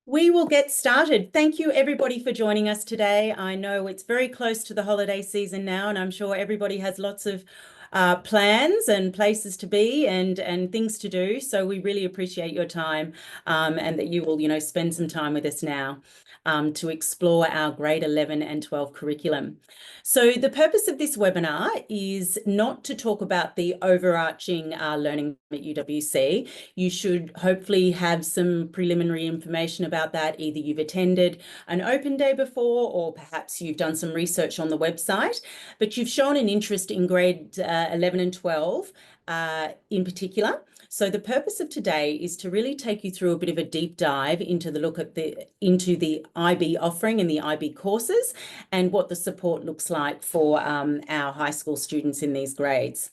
We will get started. Thank you, everybody, for joining us today. I know it's very close to the holiday season now, and I'm sure everybody has lots of plans and places to be and things to do. So we really appreciate your time and that you will, spend some time with us now to explore our grade 11 and 12 curriculum. So the purpose of this webinar is not to talk about the overarching learning at UWC. You should hopefully have some preliminary information about that. Either you've attended an open day before, or perhaps you've done some research on the website, but you've shown an interest in grade 11 and 12 in particular. So the purpose of today is to really take you through a bit of a deep dive into the IB offering and the IB courses and what the support looks like for our high school students in these grades.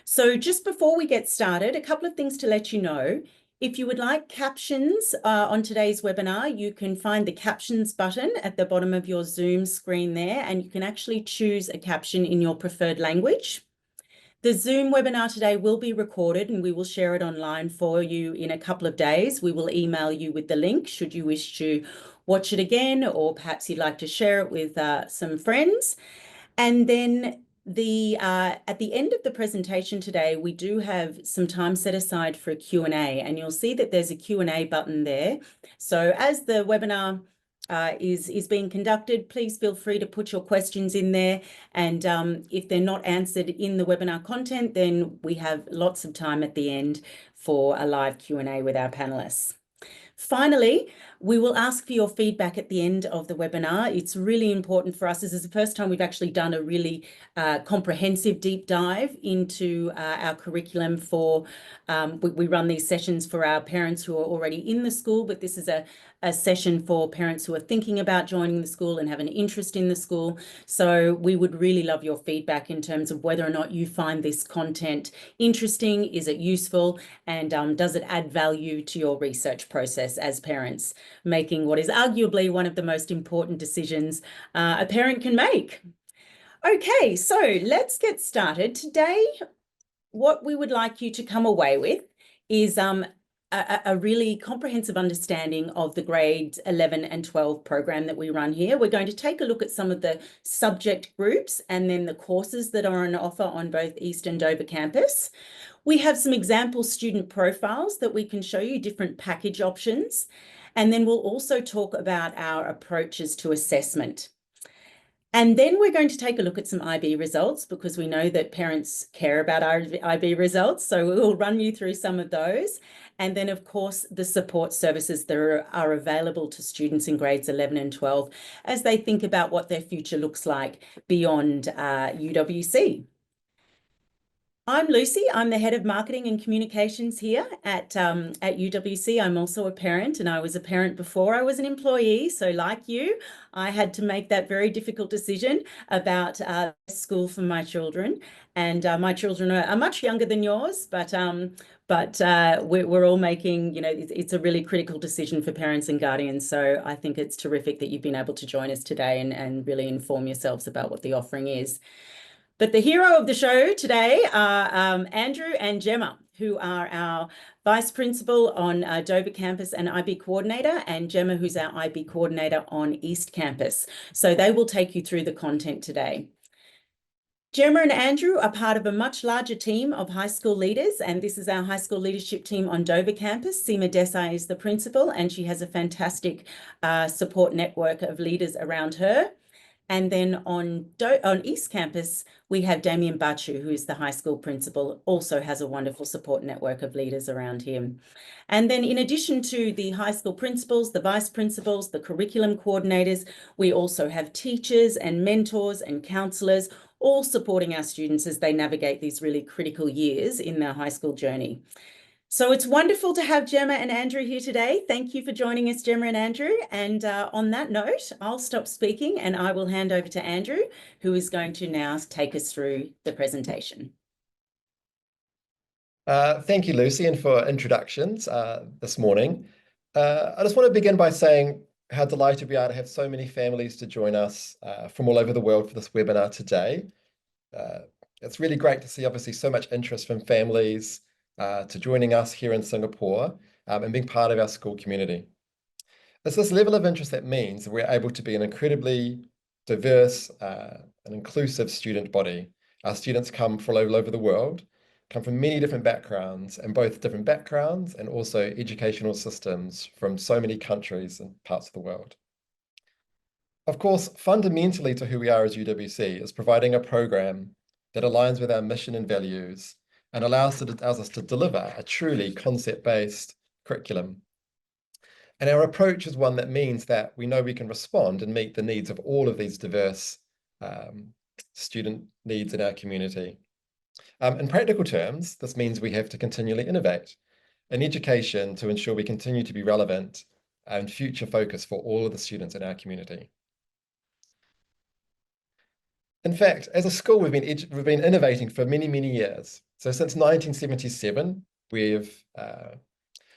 So just before we get started, a couple of things to let you know. If you would like captions on today's webinar, you can find the captions button at the bottom of your Zoom screen there, and you can actually choose a caption in your preferred language. The Zoom webinar today will be recorded and we will share it online for you in a couple of days. We will email you with the link should you wish to watch it again, or perhaps you'd like to share it with some friends. And then at the end of the presentation today, we do have some time set aside for a Q&A, and you'll see that there's a Q&A button there. So as the webinar is being conducted, please feel free to put your questions in there. And if they're not answered in the webinar content, then we have lots of time at the end for a live Q&A with our panelists. Finally, we will ask for your feedback at the end of the webinar. It's really important for us. This is the first time we've actually done a really comprehensive deep dive into our curriculum we run these sessions for our parents who are already in the school, but this is a session for parents who are thinking about joining the school and have an interest in the school. So we would really love your feedback in terms of whether or not you find this content interesting, is it useful, and does it add value to your research process as parents, making what is arguably one of the most important decisions a parent can make. Okay, so let's get started. Today, what we would like you to come away with is a really comprehensive understanding of the grades 11 and 12 program that we run here. We're going to take a look at some of the subject groups and then the courses that are on offer on both East and Dover campus. We have some example student profiles that we can show you, different package options. And then we'll also talk about our approaches to assessment. And then we're going to take a look at some IB results, because we know that parents care about our IB results. So we'll run you through some of those. And then, of course, the support services that are available to students in grades 11 and 12 as they think about what their future looks like beyond UWC. I'm Lucy. I'm the head of marketing and communications here at UWC. I'm also a parent, and I was a parent before I was an employee. So like you, I had to make that very difficult decision about school for my children. And my children are much younger than yours, but we're all making, it's a really critical decision for parents and guardians. So I think it's terrific that you've been able to join us today and really inform yourselves about what the offering is. But the hero of the show today are Andrew and Gemma, who are our Vice Principal on Dover campus and IB Coordinator, and Gemma, who's our IB Coordinator on East Campus. So they will take you through the content today. Gemma and Andrew are part of a much larger team of high school leaders, and this is our high school leadership team on Dover campus. Seema Desai is the principal, and she has a fantastic support network of leaders around her. And then on East Campus, we have Damien Bachu, who is the high school principal, also has a wonderful support network of leaders around him. And then in addition to the high school principals, the vice principals, the curriculum coordinators, we also have teachers and mentors and counsellors, all supporting our students as they navigate these really critical years in their high school journey. So it's wonderful to have Gemma and Andrew here today. Thank you for joining us, Gemma and Andrew. And on that note, I'll stop speaking and I will hand over to Andrew, who is going to now take us through the presentation. Thank you, Lucy, and for introductions this morning. I just want to begin by saying how delighted we are to have so many families to join us from all over the world for this webinar today. It's really great to see, obviously, so much interest from families to joining us here in Singapore and being part of our school community. It's this level of interest that means that we're able to be an incredibly diverse and inclusive student body. Our students come from all over the world, come from many different backgrounds, and both different backgrounds and also educational systems from so many countries and parts of the world. Of course, fundamentally to who we are as UWC is providing a program that aligns with our mission and values and allows us to deliver a truly concept-based curriculum. And our approach is one that means that we know we can respond and meet the needs of all of these diverse student needs in our community. In practical terms, this means we have to continually innovate in education to ensure we continue to be relevant and future focused for all of the students in our community. In fact, as a school, we've been innovating for many, many years. So since 1977, we've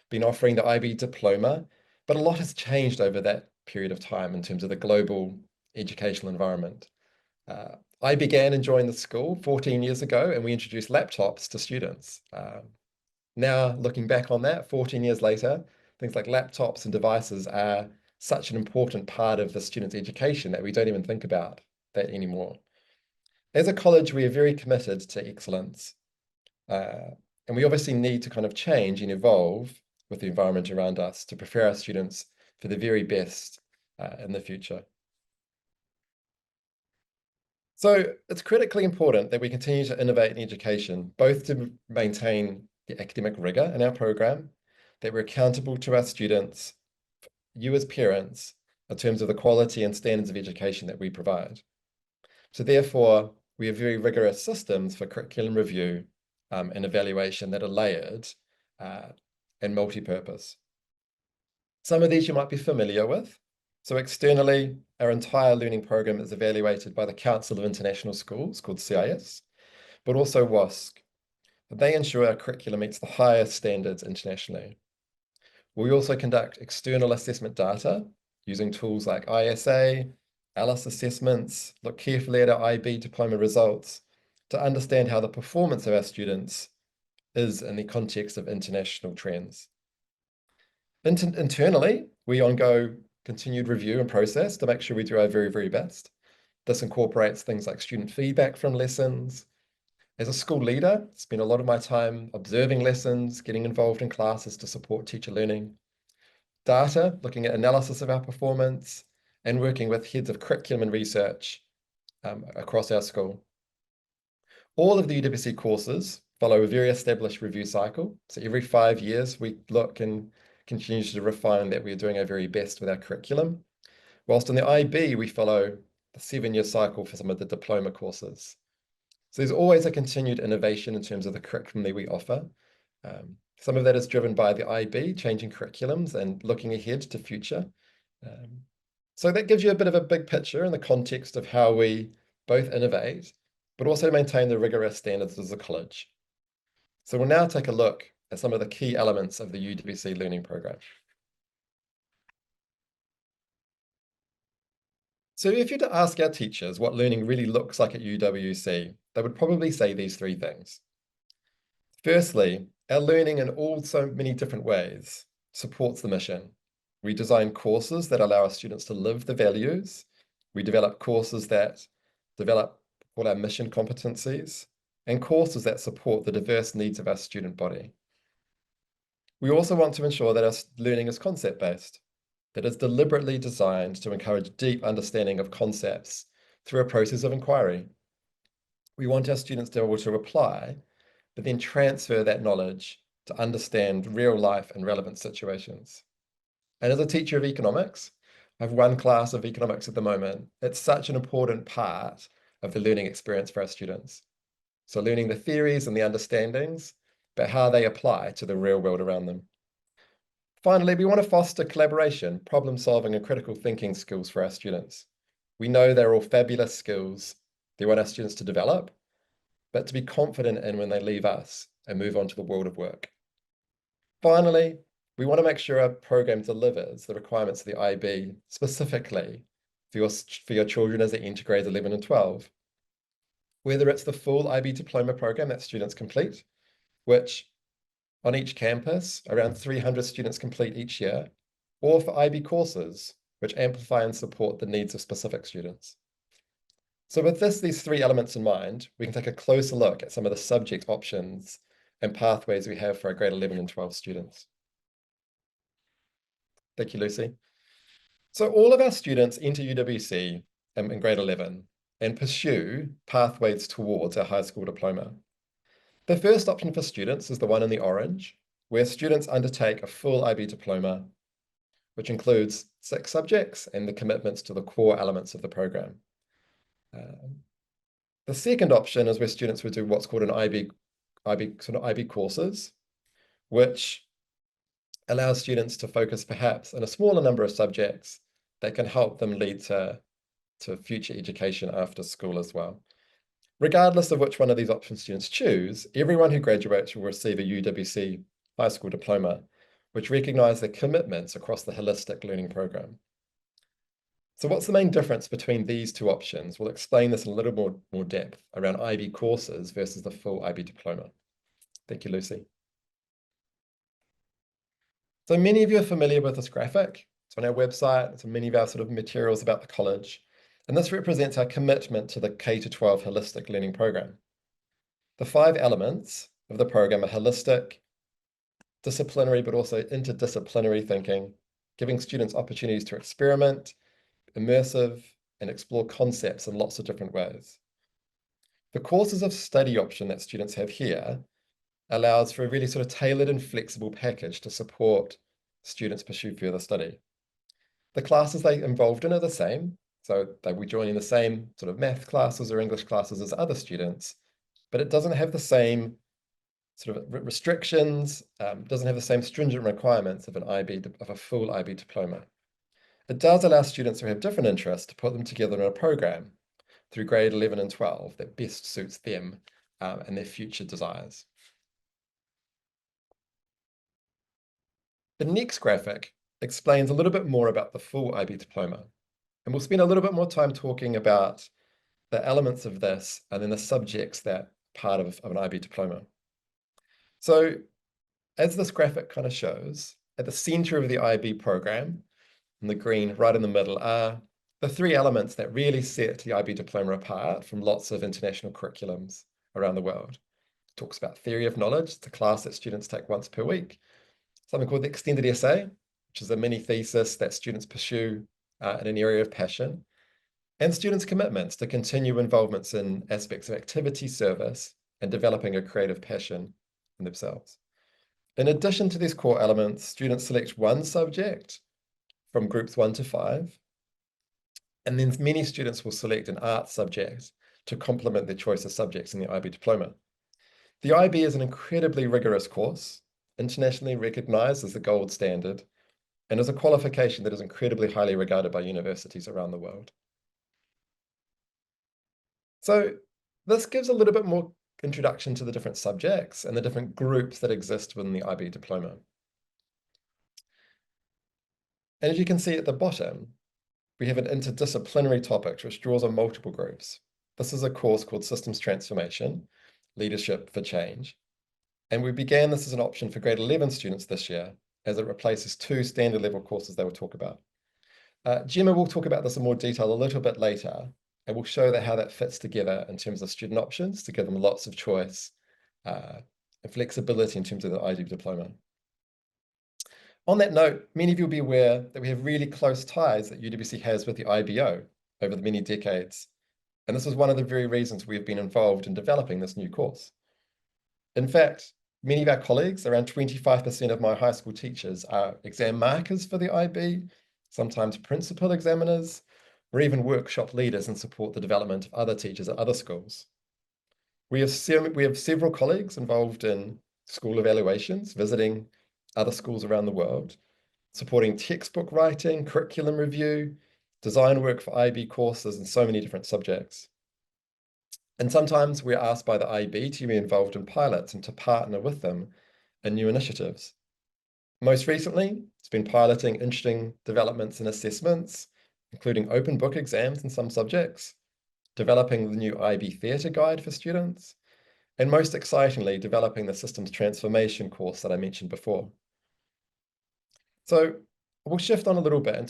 been offering the IB diploma, but a lot has changed over that period of time in terms of the global educational environment. I began enjoying the school 14 years ago, and we introduced laptops to students. Now, looking back on that, 14 years later, things like laptops and devices are such an important part of the student's education that we don't even think about that anymore. As a college, we are very committed to excellence, and we obviously need to kind of change and evolve with the environment around us to prepare our students for the very best in the future. So it's critically important that we continue to innovate in education, both to maintain the academic rigor in our program, that we're accountable to our students, you as parents, in terms of the quality and standards of education that we provide. So therefore, we have very rigorous systems for curriculum review and evaluation that are layered and multi-purpose. Some of these you might be familiar with. So externally, our entire learning program is evaluated by the Council of International Schools, called CIS, but also WASC. They ensure our curriculum meets the highest standards internationally. We also conduct external assessment data using tools like ISA, ALICE assessments, look carefully at our IB diploma results to understand how the performance of our students is in the context of international trends. Internally, we undergo continued review and process to make sure we do our very, very best. This incorporates things like student feedback from lessons. As a school leader, I spend a lot of my time observing lessons, getting involved in classes to support teacher learning. Data, looking at analysis of our performance, and working with heads of curriculum and research across our school. All of the UWC courses follow a very established review cycle. So every 5 years, we look and continue to refine that we're doing our very best with our curriculum. Whilst on the IB, we follow the 7-year cycle for some of the diploma courses. So there's always a continued innovation in terms of the curriculum that we offer. Some of that is driven by the IB, changing curriculums and looking ahead to future. So that gives you a bit of a big picture in the context of how we both innovate, but also maintain the rigorous standards as a college. So we'll now take a look at some of the key elements of the UWC learning program. So if you're to ask our teachers what learning really looks like at UWC, they would probably say these 3 things. Firstly, our learning in all so many different ways supports the mission. We design courses that allow our students to live the values. We develop courses that develop all our mission competencies and courses that support the diverse needs of our student body. We also want to ensure that our learning is concept-based, that is deliberately designed to encourage deep understanding of concepts through a process of inquiry. We want our students to be able to apply, but then transfer that knowledge to understand real life and relevant situations. And as a teacher of economics, I have 1 class of economics at the moment. It's such an important part of the learning experience for our students. So learning the theories and the understandings, but how they apply to the real world around them. Finally, we want to foster collaboration, problem solving, and critical thinking skills for our students. We know they're all fabulous skills they want our students to develop, but to be confident in when they leave us and move on to the world of work. Finally, we want to make sure our program delivers the requirements of the IB specifically for your children as they enter grades 11 and 12. Whether it's the full IB diploma program that students complete, which on each campus, around 300 students complete each year, or for IB courses, which amplify and support the needs of specific students. So with these three elements in mind, we can take a closer look at some of the subject options and pathways we have for our grade 11 and 12 students. Thank you, Lucy. So all of our students enter UWC in grade 11 and pursue pathways towards our high school diploma. The first option for students is the one in the orange, where students undertake a full IB diploma, which includes 6 subjects and the commitments to the core elements of the program. The second option is where students would do what's called an IB courses, which allows students to focus perhaps on a smaller number of subjects that can help them lead to future education after school as well. Regardless of which one of these options students choose, everyone who graduates will receive a UWC high school diploma, which recognises their commitments across the holistic learning program. So what's the main difference between these two options? We'll explain this in a little more depth around IB courses versus the full IB diploma. Thank you, Lucy. So many of you are familiar with this graphic. It's on our website. It's in many of our sort of materials about the college. And this represents our commitment to the K-12 holistic learning program. The 5 elements of the program are holistic, disciplinary, but also interdisciplinary thinking, giving students opportunities to experiment, immersive, and explore concepts in lots of different ways. The courses of study option that students have here allows for a really sort of tailored and flexible package to support students pursue further study. The classes they involved in are the same, so they will be joining the same sort of math classes or English classes as other students, but it doesn't have the same sort of restrictions, doesn't have the same stringent requirements of a full IB diploma. It does allow students who have different interests to put them together in a program through grade 11 and 12 that best suits them and their future desires. The next graphic explains a little bit more about the full IB diploma, and we'll spend a little bit more time talking about the elements of this and then the subjects that part of an IB diploma. So as this graphic kind of shows, at the center of the IB program, in the green right in the middle, are the 3 elements that really set the IB diploma apart from lots of international curriculums around the world. It talks about theory of knowledge. It's a class that students take once per week. Something called the extended essay, which is a mini thesis that students pursue in an area of passion, and students' commitments to continue involvements in aspects of activity service and developing a creative passion in themselves. In addition to these core elements, students select one subject from groups 1 to 5, and then many students will select an art subject to complement their choice of subjects in the IB diploma. The IB is an incredibly rigorous course, internationally recognized as the gold standard, and is a qualification that is incredibly highly regarded by universities around the world. So this gives a little bit more introduction to the different subjects and the different groups that exist within the IB diploma. And as you can see at the bottom, we have an interdisciplinary topic which draws on multiple groups. This is a course called Systems Transformation, Leadership for Change. And we began this as an option for grade 11 students this year, as it replaces 2 standard level courses they will talk about. Gemma will talk about this in more detail a little bit later, and we'll show how that fits together in terms of student options to give them lots of choice and flexibility in terms of the IB diploma. On that note, many of you will be aware that we have really close ties that UWC has with the IBO over the many decades. And this is one of the very reasons we have been involved in developing this new course. In fact, many of our colleagues, around 25% of my high school teachers, are exam markers for the IB, sometimes principal examiners, or even workshop leaders and support the development of other teachers at other schools. We have several colleagues involved in school evaluations, visiting other schools around the world, supporting textbook writing, curriculum review, design work for IB courses, and so many different subjects. And sometimes we're asked by the IB to be involved in pilots and to partner with them in new initiatives. Most recently, it's been piloting interesting developments and assessments, including open book exams in some subjects, developing the new IB Theatre Guide for students, and most excitingly, developing the Systems Transformation course that I mentioned before. So we'll shift on a little bit and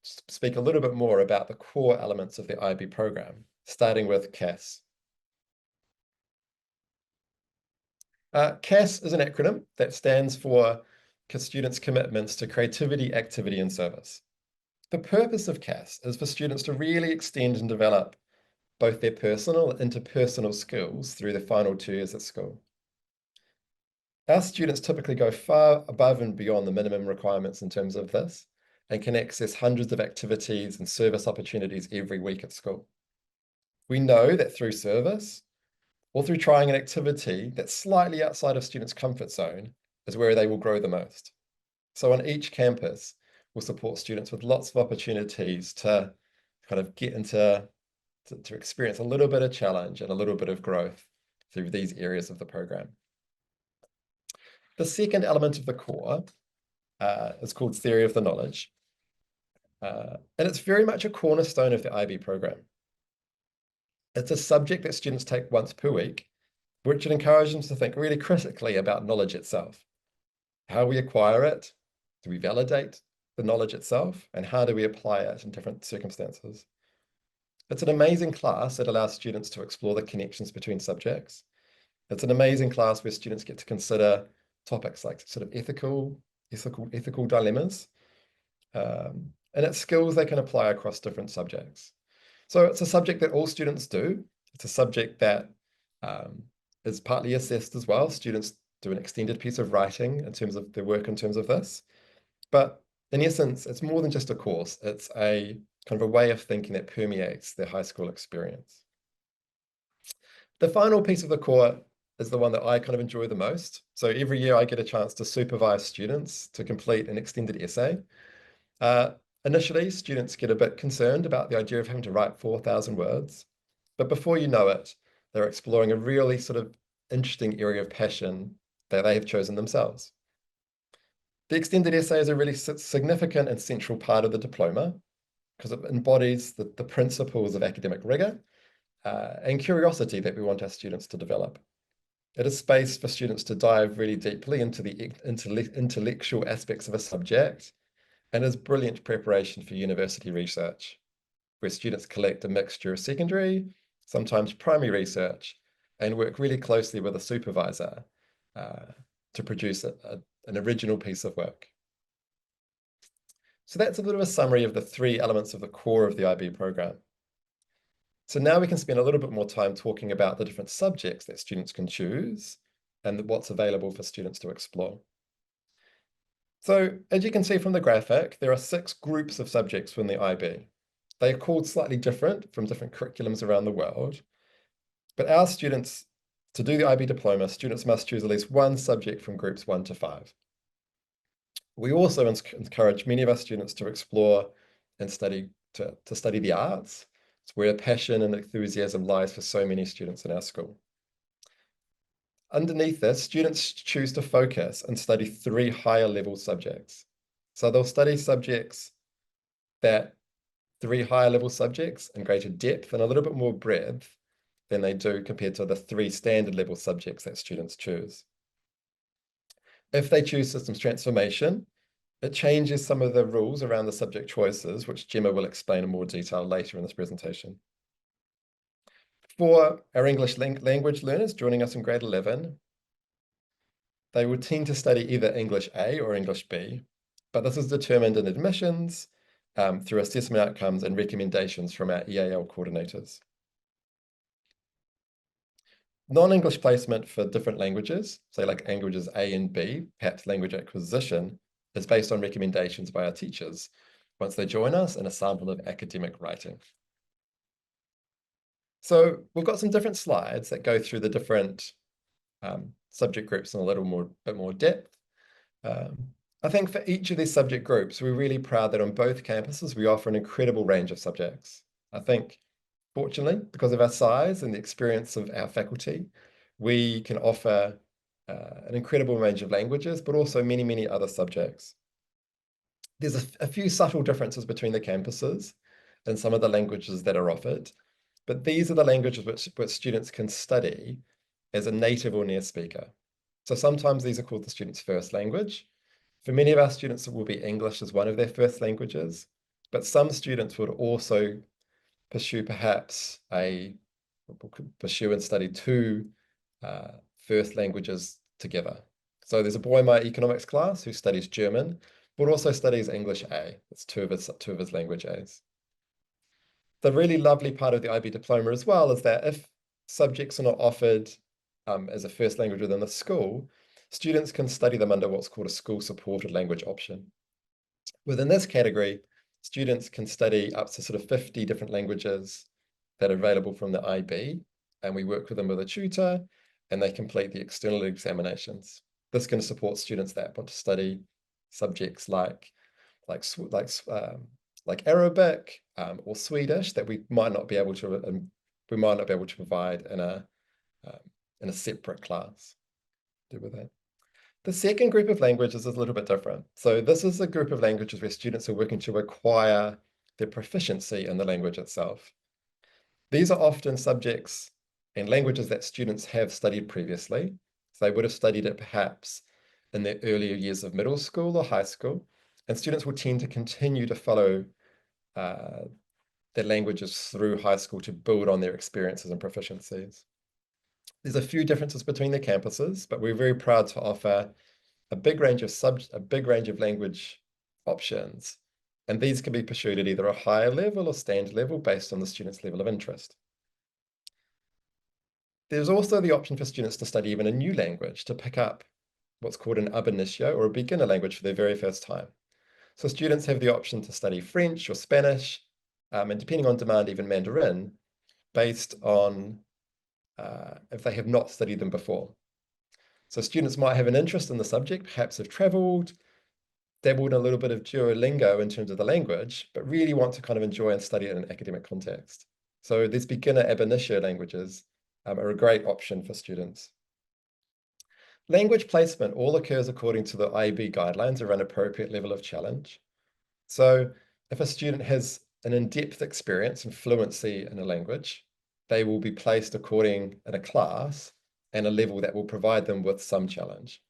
speak a little bit more about the core elements of the IB program, starting with CAS. CAS is an acronym that stands for Students' Commitments to Creativity, Activity, and Service. The purpose of CAS is for students to really extend and develop both their personal and interpersonal skills through their final 2 years at school. Our students typically go far above and beyond the minimum requirements in terms of this and can access hundreds of activities and service opportunities every week at school. We know that through service or through trying an activity that's slightly outside of students' comfort zone is where they will grow the most. So on each campus, we'll support students with lots of opportunities to kind of get into, to experience a little bit of challenge and a little bit of growth through these areas of the program. The second element of the core is called Theory of the Knowledge. And it's very much a cornerstone of the IB program. It's a subject that students take once per week, which encourages them to think really critically about knowledge itself. How we acquire it, do we validate the knowledge itself, and how do we apply it in different circumstances? It's an amazing class that allows students to explore the connections between subjects. It's an amazing class where students get to consider topics like sort of ethical dilemmas, and it's skills they can apply across different subjects. So it's a subject that all students do. It's a subject that is partly assessed as well. Students do an extended piece of writing in terms of their work in terms of this. But in essence, it's more than just a course. It's a kind of a way of thinking that permeates their high school experience. The final piece of the core is the one that I kind of enjoy the most. So every year I get a chance to supervise students to complete an extended essay. Initially, students get a bit concerned about the idea of having to write 4,000 words, but before you know it, they're exploring a really sort of interesting area of passion that they have chosen themselves. The extended essay is a really significant and central part of the diploma because it embodies the principles of academic rigor and curiosity that we want our students to develop. It is space for students to dive really deeply into the intellectual aspects of a subject and is brilliant preparation for university research, where students collect a mixture of secondary, sometimes primary research, and work really closely with a supervisor to produce an original piece of work. So that's a bit of a summary of the 3 elements of the core of the IB program. So now we can spend a little bit more time talking about the different subjects that students can choose and what's available for students to explore. So as you can see from the graphic, there are 6 groups of subjects from the IB. They are called slightly different from different curriculums around the world. But our students, to do the IB diploma, students must choose at least one subject from groups 1 to 5. We also encourage many of our students to explore and study the arts. It's where passion and enthusiasm lies for so many students in our school. Underneath this, students choose to focus and study 3 higher level subjects. So they'll study three higher level subjects in greater depth and a little bit more breadth than they do compared to the 3 standard level subjects that students choose. If they choose systems transformation, it changes some of the rules around the subject choices, which Gemma will explain in more detail later in this presentation. For our English language learners joining us in grade 11, they would tend to study either English A or English B, but this is determined in admissions through assessment outcomes and recommendations from our EAL coordinators. Non-English placement for different languages, say like languages A and B, perhaps language acquisition, is based on recommendations by our teachers once they join us and a sample of academic writing. So we've got some different slides that go through the different subject groups in a bit more depth. I think for each of these subject groups, we're really proud that on both campuses, we offer an incredible range of subjects. I think, fortunately, because of our size and the experience of our faculty, we can offer an incredible range of languages, but also many, many other subjects. There's a few subtle differences between the campuses and some of the languages that are offered, but these are the languages which students can study as a native or near speaker. So sometimes these are called the student's first language, For many of our students, it will be English as one of their first languages, but some students would also pursue perhaps pursue and study two first languages together. So there's a boy in my economics class who studies German, but also studies English A. It's two of his language A's. The really lovely part of the IB diploma as well is that if subjects are not offered as a first language within the school, students can study them under what's called a school-supported language option. Within this category, students can study up to sort of 50 different languages that are available from the IB, and we work with them with a tutor, and they complete the external examinations. This can support students that want to study subjects like Arabic or Swedish that we might not be able to provide in a separate class. Do with that. The second group of languages is a little bit different. So this is a group of languages where students are working to acquire their proficiency in the language itself. These are often subjects and languages that students have studied previously. So they would have studied it perhaps in their earlier years of middle school or high school, and students will tend to continue to follow their languages through high school to build on their experiences and proficiencies. There's a few differences between the campuses, but we're very proud to offer a big range of language options, and these can be pursued at either a higher level or standard level based on the student's level of interest. There's also the option for students to study even a new language, to pick up what's called an ab initio or a beginner language for their very first time. So students have the option to study French or Spanish, and depending on demand, even Mandarin, based on if they have not studied them before. So students might have an interest in the subject, perhaps have traveled, dabbled in a little bit of Duolingo in terms of the language, but really want to kind of enjoy and study it in an academic context. So these beginner ab initio languages are a great option for students. Language placement all occurs according to the IB guidelines around appropriate level of challenge. So if a student has an in-depth experience and fluency in a language, they will be placed according in a class and a level that will provide them with some challenge.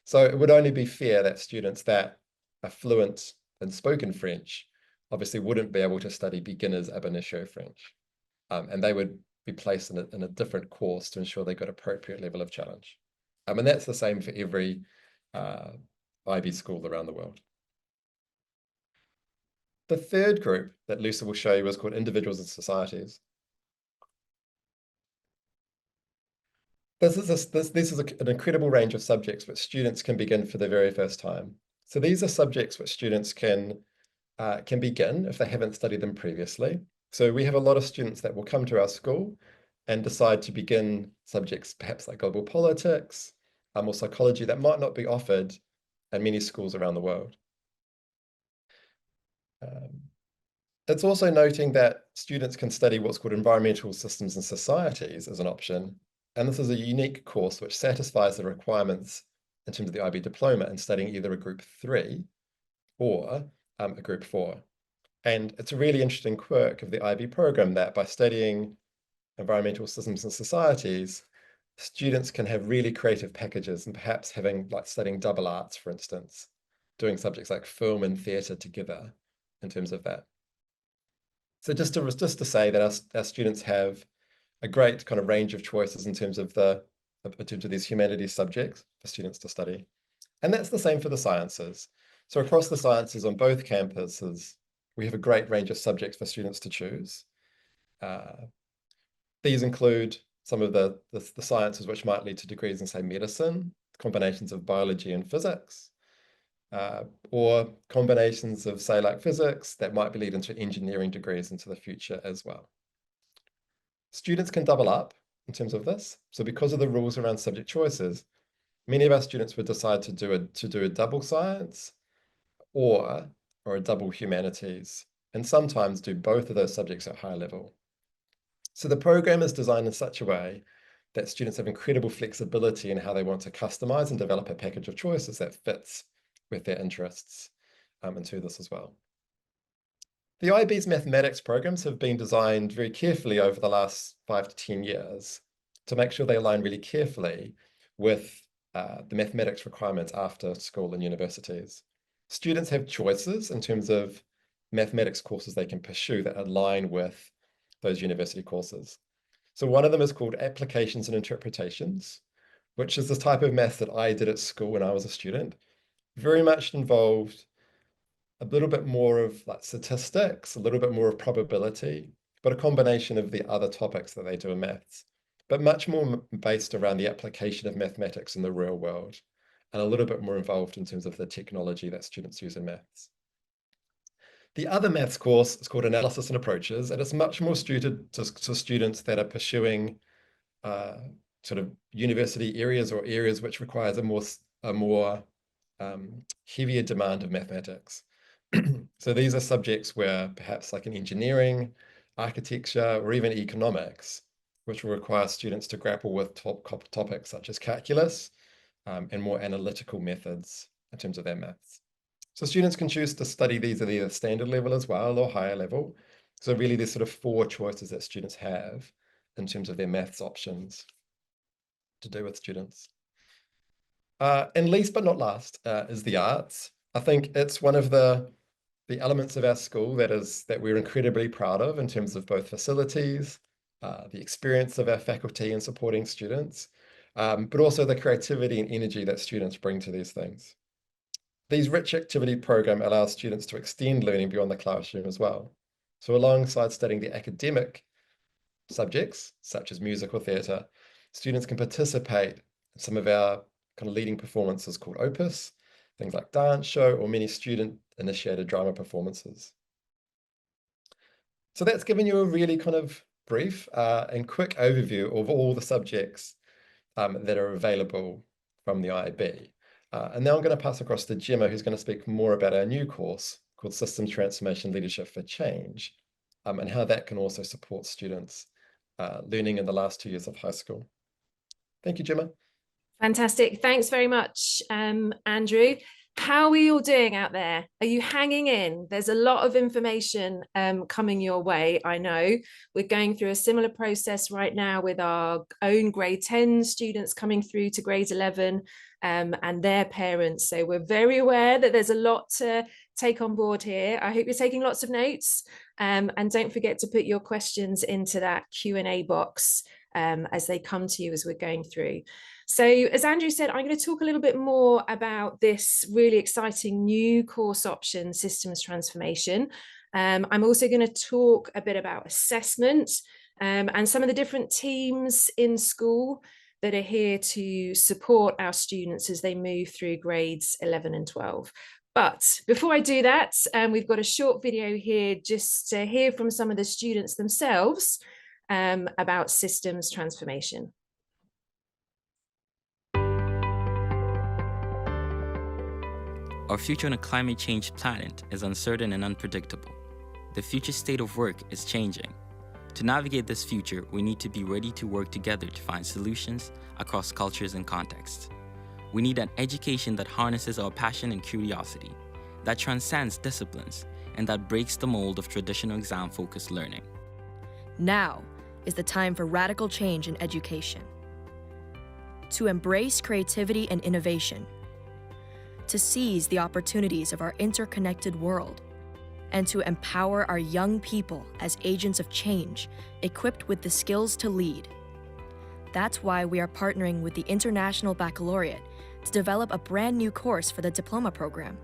So it would only be fair that students that are fluent in spoken French obviously wouldn't be able to study beginners ab initio French. And they would be placed in a different course to ensure they got appropriate level of challenge. And that's the same for every IB school around the world. The third group that Lisa will show you is called individuals and societies. This is an incredible range of subjects which students can begin for the very first time. So these are subjects which students can begin if they haven't studied them previously. So we have a lot of students that will come to our school and decide to begin subjects perhaps like global politics or psychology that might not be offered in many schools around the world. It's also noting that students can study what's called environmental systems and societies as an option. And this is a unique course which satisfies the requirements in terms of the IB diploma in studying either a group 3 or a group 4. And it's a really interesting quirk of the IB program that by studying environmental systems and societies, students can have really creative packages and perhaps studying double arts, for instance, doing subjects like film and theatre together in terms of that. So just to say that our students have a great kind of range of choices in terms of these humanities subjects for students to study. And that's the same for the sciences. So across the sciences on both campuses, we have a great range of subjects for students to choose. These include some of the sciences which might lead to degrees in, say, medicine, combinations of biology and physics, or combinations of, say, like physics that might be leading to engineering degrees into the future as well. Students can double up in terms of this. So because of the rules around subject choices, many of our students would decide to do a double science or a double humanities, and sometimes do both of those subjects at high level. So the program is designed in such a way that students have incredible flexibility in how they want to customize and develop a package of choices that fits with their interests into this as well. The IB's mathematics programs have been designed very carefully over the last 5 to 10 years to make sure they align really carefully with the mathematics requirements after school and universities. Students have choices in terms of mathematics courses they can pursue that align with those university courses. So one of them is called Applications and Interpretations, which is the type of math that I did at school when I was a student. Very much involved a little bit more of like statistics, a little bit more of probability, but a combination of the other topics that they do in maths, but much more based around the application of mathematics in the real world, and a little bit more involved in terms of the technology that students use in maths. The other maths course is called Analysis and Approaches, and it's much more suited to students that are pursuing sort of university areas or areas which requires a more heavier demand of mathematics. So these are subjects where perhaps like in engineering, architecture, or even economics, which will require students to grapple with topics such as calculus and more analytical methods in terms of their maths. So students can choose to study these at either standard level as well or higher level. So really there's sort of four choices that students have in terms of their maths options to do with students. And least but not last is the arts. I think it's one of the elements of our school that we're incredibly proud of in terms of both facilities, the experience of our faculty in supporting students, but also the creativity and energy that students bring to these things. These rich activity program allows students to extend learning beyond the classroom as well. So alongside studying the academic subjects, such as music or theatre, students can participate in some of our kind of leading performances called Opus, things like dance show or many student-initiated drama performances. So that's given you a really kind of brief and quick overview of all the subjects that are available from the IB. And now I'm going to pass across to Gemma, who's going to speak more about our new course called Systems Transformation Leadership for Change, and how that can also support students learning in the last 2 years of high school. Thank you, Gemma. Fantastic. Thanks very much, Andrew. How are you all doing out there? Are you hanging in? There's a lot of information coming your way, I know. We're going through a similar process right now with our own grade 10 students coming through to grade 11 and their parents. So we're very aware that there's a lot to take on board here. I hope you're taking lots of notes and don't forget to put your questions into that Q&A box as they come to you as we're going through. So as Andrew said, I'm going to talk a little bit more about this really exciting new course option, systems transformation. I'm also going to talk a bit about assessment and some of the different teams in school that are here to support our students as they move through grades 11 and 12. But before I do that, we've got a short video here just to hear from some of the students themselves about systems transformation. Our future on a climate change planet is uncertain and unpredictable. The future state of work is changing. To navigate this future, we need to be ready to work together to find solutions across cultures and contexts. We need an education that harnesses our passion and curiosity, that transcends disciplines, and that breaks the mold of traditional exam-focused learning. Now is the time for radical change in education. To embrace creativity and innovation, to seize the opportunities of our interconnected world, and to empower our young people as agents of change, equipped with the skills to lead. That's why we are partnering with the International Baccalaureate to develop a brand new course for the diploma program,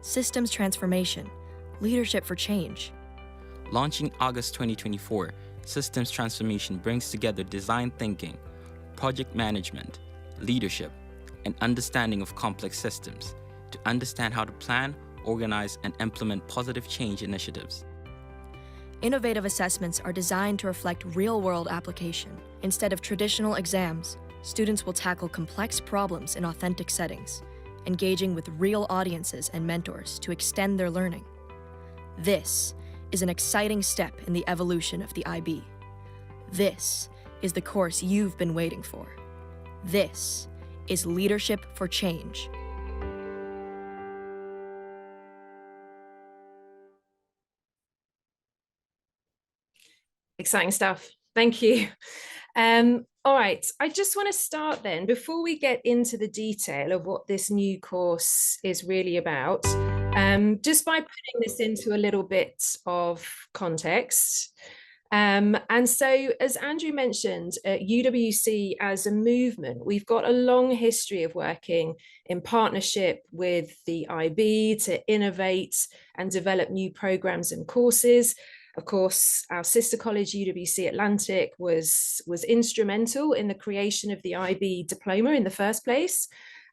Systems Transformation, Leadership for Change. Launching August 2024, Systems Transformation brings together design thinking, project management, leadership, and understanding of complex systems to understand how to plan, organize, and implement positive change initiatives. Innovative assessments are designed to reflect real-world application. Instead of traditional exams, students will tackle complex problems in authentic settings, engaging with real audiences and mentors to extend their learning. This is an exciting step in the evolution of the IB. This is the course you've been waiting for. This is Leadership for Change. Exciting stuff. Thank you. All right, I just want to start then, before we get into the detail of what this new course is really about, just by putting this into a little bit of context. And so, as Andrew mentioned, at UWC as a movement, we've got a long history of working in partnership with the IB to innovate and develop new programs and courses. Of course, our sister college, UWC Atlantic, was instrumental in the creation of the IB diploma in the first place.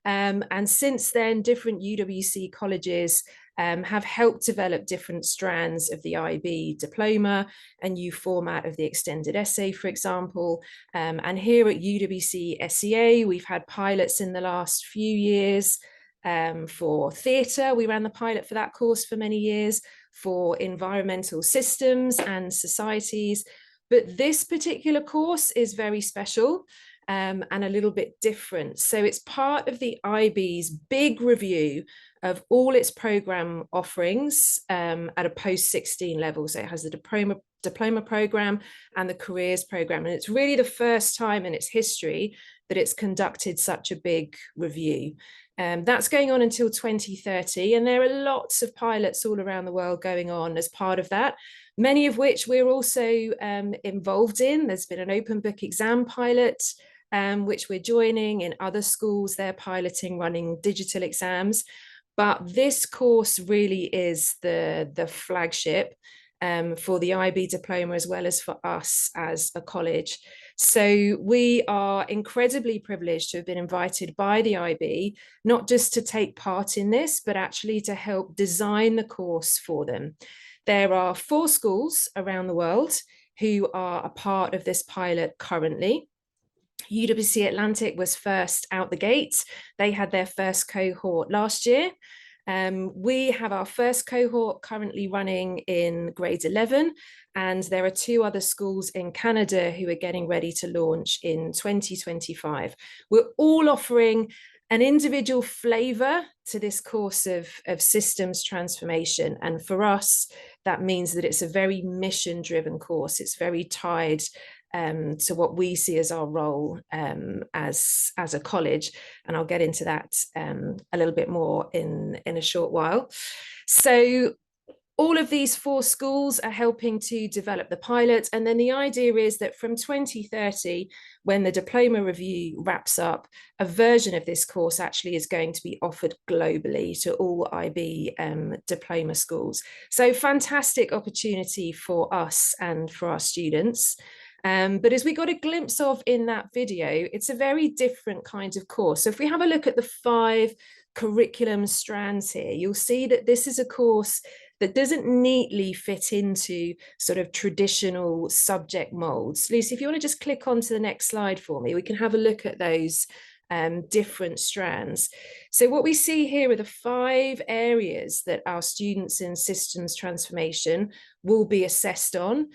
And since then, different UWC colleges have helped develop different strands of the IB diploma, a new format of the extended essay, for example. And here at Uwcsea, we've had pilots in the last few years for theatre. We ran the pilot for that course for many years, for environmental systems and societies. But this particular course is very special and a little bit different. So it's part of the IB's big review of all its program offerings at a post-16 level. So it has the diploma program and the careers program. And it's really the first time in its history that it's conducted such a big review. That's going on until 2030, and there are lots of pilots all around the world going on as part of that, many of which we're also involved in. There's been an open book exam pilot, which we're joining. In other schools, they're piloting running digital exams. But this course really is the flagship for the IB diploma, as well as for us as a college. So we are incredibly privileged to have been invited by the IB, not just to take part in this, but actually to help design the course for them. There are 4 schools around the world who are a part of this pilot currently. UWC Atlantic was first out the gate. They had their first cohort last year. We have our first cohort currently running in grade 11, and there are 2 other schools in Canada who are getting ready to launch in 2025. We're all offering an individual flavour to this course of systems transformation. And for us, that means that it's a very mission-driven course. It's very tied to what we see as our role as a college. And I'll get into that a little bit more in a short while. So all of these 4 schools are helping to develop the pilot. And then the idea is that from 2030, when the diploma review wraps up, a version of this course actually is going to be offered globally to all IB diploma schools. So fantastic opportunity for us and for our students. But as we got a glimpse of in that video, it's a very different kind of course. So if we have a look at the 5 curriculum strands here, you'll see that this is a course that doesn't neatly fit into sort of traditional subject molds. Lucy, if you want to just click onto the next slide for me, we can have a look at those different strands. So what we see here are the 5 areas that our students in systems transformation will be assessed on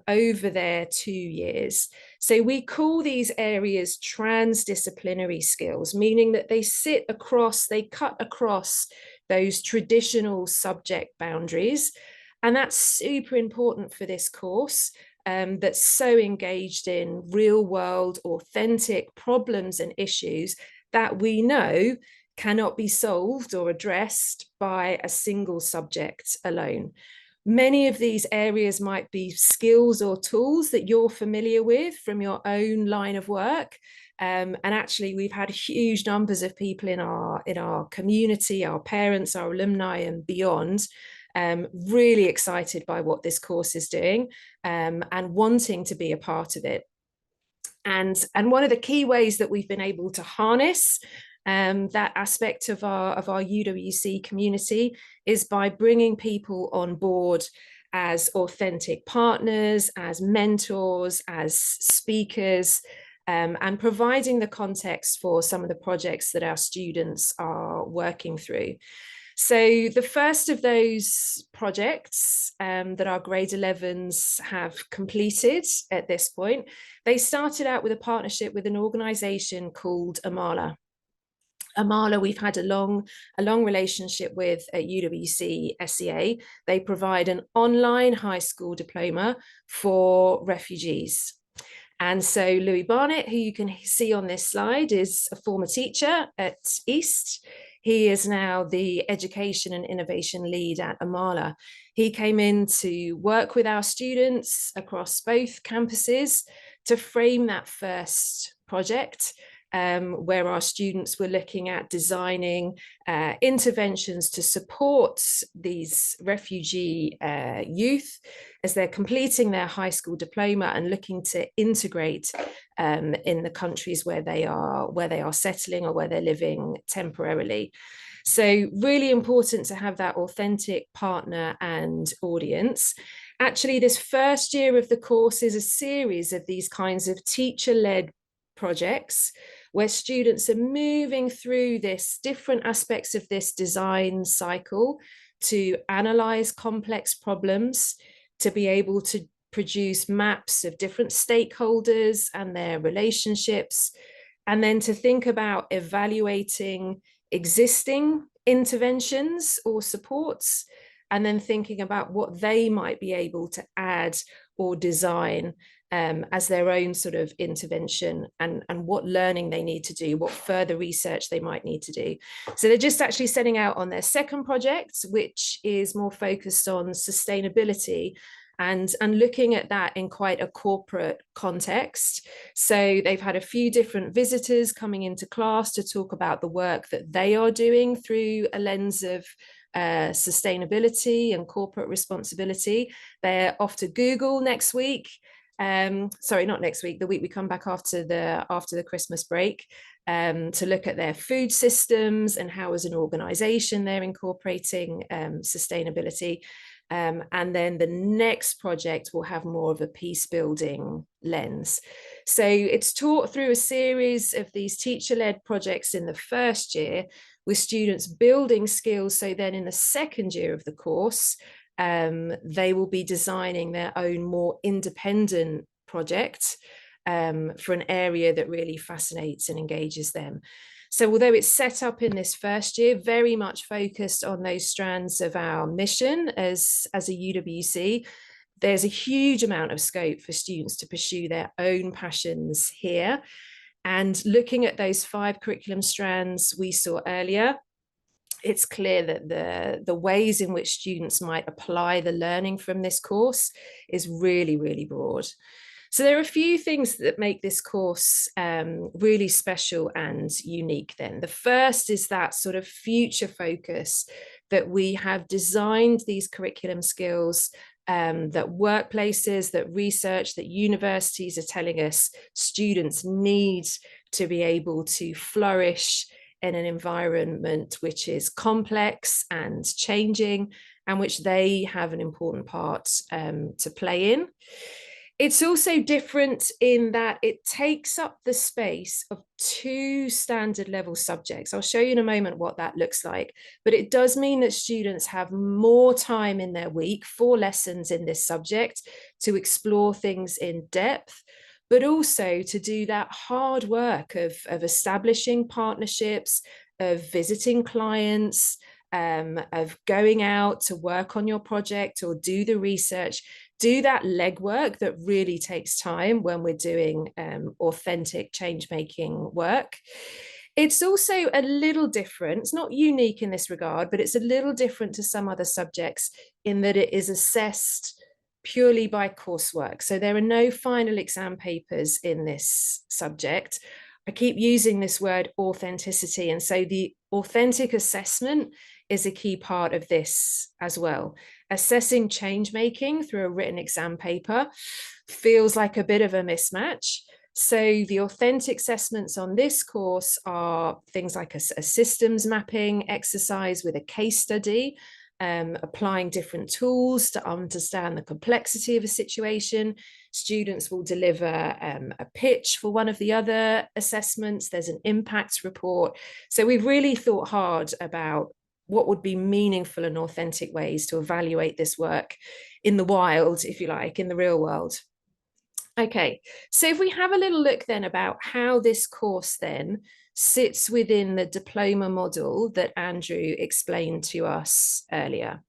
over their 2 years. So we call these areas transdisciplinary skills, meaning that they cut across those traditional subject boundaries. And that's super important for this course that's so engaged in real world, authentic problems and issues that we know cannot be solved or addressed by a single subject alone. Many of these areas might be skills or tools that you're familiar with from your own line of work. And actually, we've had huge numbers of people in our community, our parents, our alumni and beyond, really excited by what this course is doing and wanting to be a part of it. And one of the key ways that we've been able to harness that aspect of our UWC community is by bringing people on board as authentic partners, as mentors, as speakers, and providing the context for some of the projects that our students are working through. So the first of those projects that our grade 11s have completed at this point, they started out with a partnership with an organisation called Amala. Amala, we've had a long relationship with at Uwcsea. They provide an online high school diploma for refugees. And so Louis Barnett, who you can see on this slide, is a former teacher at East. He is now the education and innovation lead at Amala. He came in to work with our students across both campuses to frame that first project, where our students were looking at designing interventions to support these refugee youth as they're completing their high school diploma and looking to integrate in the countries where they are settling or where they're living temporarily. So really important to have that authentic partner and audience. Actually, this first year of the course is a series of these kinds of teacher-led projects where students are moving through this different aspects of this design cycle to analyze complex problems, to be able to produce maps of different stakeholders and their relationships, and then to think about evaluating existing interventions or supports, and then thinking about what they might be able to add or design as their own sort of intervention, and what learning they need to do, what further research they might need to do. So they're just actually setting out on their second project, which is more focused on sustainability and looking at that in quite a corporate context. So they've had a few different visitors coming into class to talk about the work that they are doing through a lens of sustainability and corporate responsibility. They're off to Google next week. Sorry, not next week, the week we come back after the Christmas break, to look at their food systems and how as an organization they're incorporating sustainability. And then the next project will have more of a peace building lens. So it's taught through a series of these teacher-led projects in the first year with students building skills. So then in the second year of the course, they will be designing their own more independent project for an area that really fascinates and engages them. So although it's set up in this first year, very much focused on those strands of our mission as a UWC, there's a huge amount of scope for students to pursue their own passions here. And looking at those 5 curriculum strands we saw earlier, it's clear that the ways in which students might apply the learning from this course is really, really broad. So there are a few things that make this course really special and unique then. The first is that sort of future focus that we have designed these curriculum skills that workplaces, that research, that universities are telling us students need to be able to flourish in an environment which is complex and changing, and which they have an important part to play in. It's also different in that it takes up the space of 2 standard level subjects. I'll show you in a moment what that looks like, but it does mean that students have more time in their week, 4 lessons in this subject, to explore things in depth, but also to do that hard work of establishing partnerships, of visiting clients, of going out to work on your project or do the research, do that legwork that really takes time when we're doing authentic change-making work. It's also a little different. It's not unique in this regard, but it's a little different to some other subjects in that it is assessed purely by coursework. So there are no final exam papers in this subject. I keep using this word authenticity, and so the authentic assessment is a key part of this as well. Assessing change making through a written exam paper feels like a bit of a mismatch. So the authentic assessments on this course are things like a systems mapping exercise with a case study, applying different tools to understand the complexity of a situation. Students will deliver a pitch for one of the other assessments. There's an impact report. So we've really thought hard about what would be meaningful and authentic ways to evaluate this work in the wild, if you like, in the real world. Okay, so if we have a little look then about how this course then sits within the diploma model that Andrew explained to us earlier.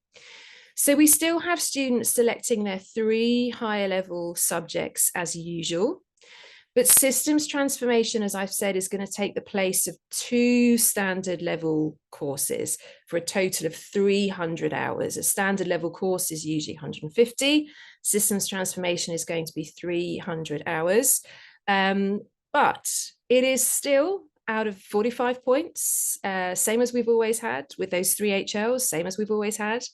So we still have students selecting their 3 higher level subjects as usual. But systems transformation, as I've said, is going to take the place of 2 standard level courses for a total of 300 hours. A standard level course is usually 150. Systems transformation is going to be 300 hours. But it is still out of 45 points, same as we've always had with those 3 HLs, same as we've always had.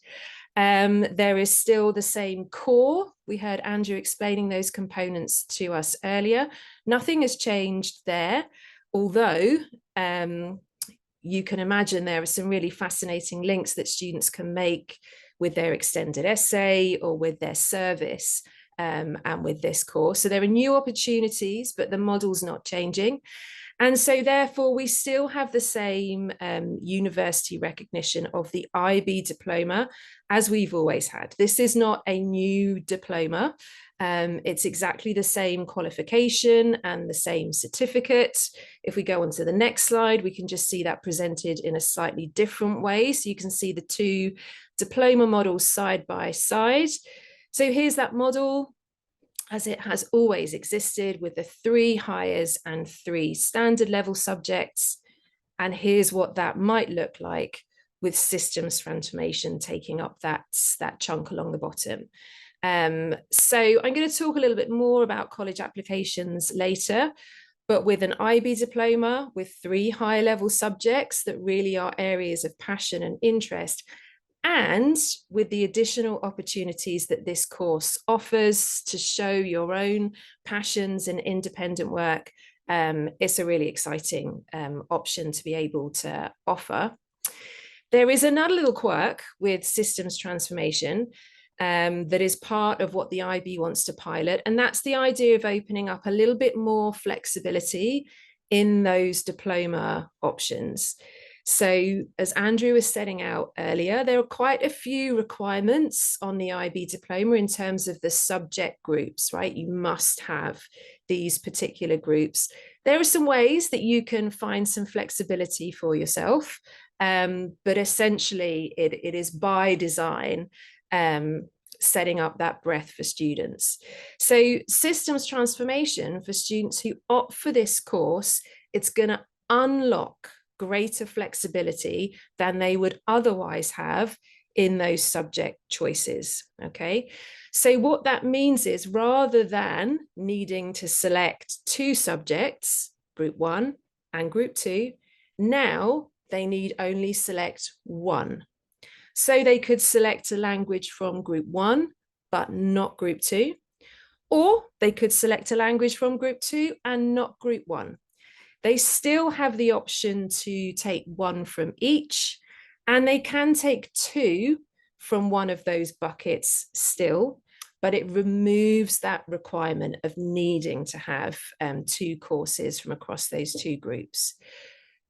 There is still the same core. We heard Andrew explaining those components to us earlier. Nothing has changed there, although you can imagine there are some really fascinating links that students can make with their extended essay or with their service and with this course. So there are new opportunities, but the model's not changing. And so therefore we still have the same university recognition of the IB diploma as we've always had. This is not a new diploma. It's exactly the same qualification and the same certificate. If we go on to the next slide, we can just see that presented in a slightly different way. So you can see the 2 diploma models side by side. So here's that model as it has always existed, with the 3 Highers and 3 standard level subjects. And here's what that might look like with systems transformation taking up that chunk along the bottom. So I'm going to talk a little bit more about college applications later, but with an IB diploma with 3 high level subjects that really are areas of passion and interest, and with the additional opportunities that this course offers to show your own passions and independent work, it's a really exciting option to be able to offer. There is another little quirk with systems transformation that is part of what the IB wants to pilot, and that's the idea of opening up a little bit more flexibility in those diploma options. So as Andrew was setting out earlier, there are quite a few requirements on the IB diploma in terms of the subject groups, right? You must have these particular groups. There are some ways that you can find some flexibility for yourself, but essentially it is by design setting up that breadth for students. So systems transformation for students who opt for this course, it's going to unlock greater flexibility than they would otherwise have in those subject choices. Okay, so what that means is rather than needing to select 2 subjects, group 1 and group 2, now they need only select 1. So they could select a language from group 1 but not group 2, or they could select a language from group 2 and not group 1. They still have the option to take 1 from each, and they can take 2 from one of those buckets still, but it removes that requirement of needing to have 2 courses from across those 2 groups.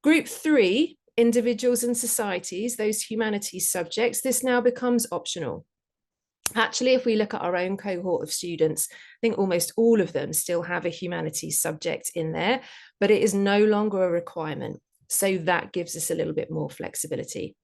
Group 3, individuals and societies, those humanities subjects, this now becomes optional. Actually, if we look at our own cohort of students, I think almost all of them still have a humanities subject in there, but it is no longer a requirement. So that gives us a little bit more flexibility.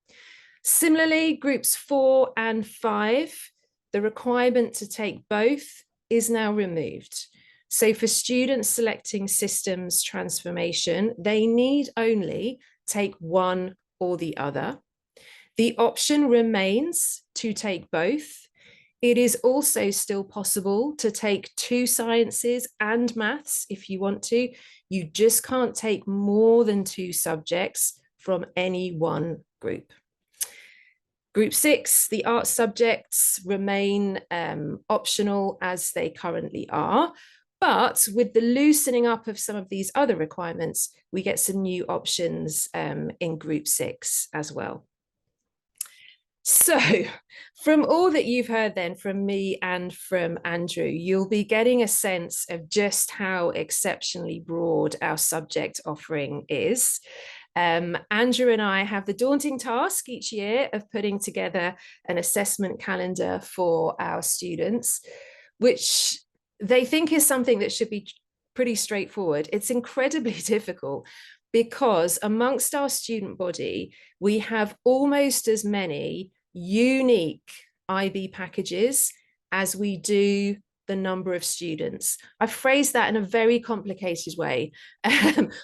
Similarly, groups 4 and 5, the requirement to take both is now removed. So for students selecting systems transformation, they need only take 1 or the other. The option remains to take both. It is also still possible to take 2 sciences and maths if you want to. You just can't take more than 2 subjects from any one group. Group 6, the arts subjects remain optional as they currently are, but with the loosening up of some of these other requirements, we get some new options in Group 6 as well. So from all that you've heard then from me and from Andrew, you'll be getting a sense of just how exceptionally broad our subject offering is. Andrew and I have the daunting task each year of putting together an assessment calendar for our students, which they think is something that should be pretty straightforward. It's incredibly difficult because amongst our student body, we have almost as many unique IB packages as we do the the number of students. I phrased that in a very complicated way.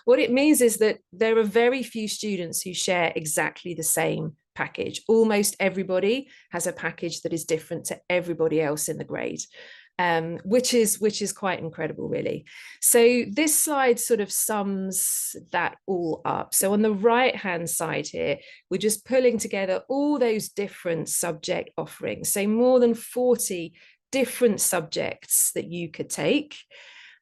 What it means is that there are very few students who share exactly the same package. Almost everybody has a package that is different to everybody else in the grade. Which is quite incredible, really. So this slide sort of sums that all up. So on the right-hand side here, we're just pulling together all those different subject offerings. So more than 40 different subjects that you could take.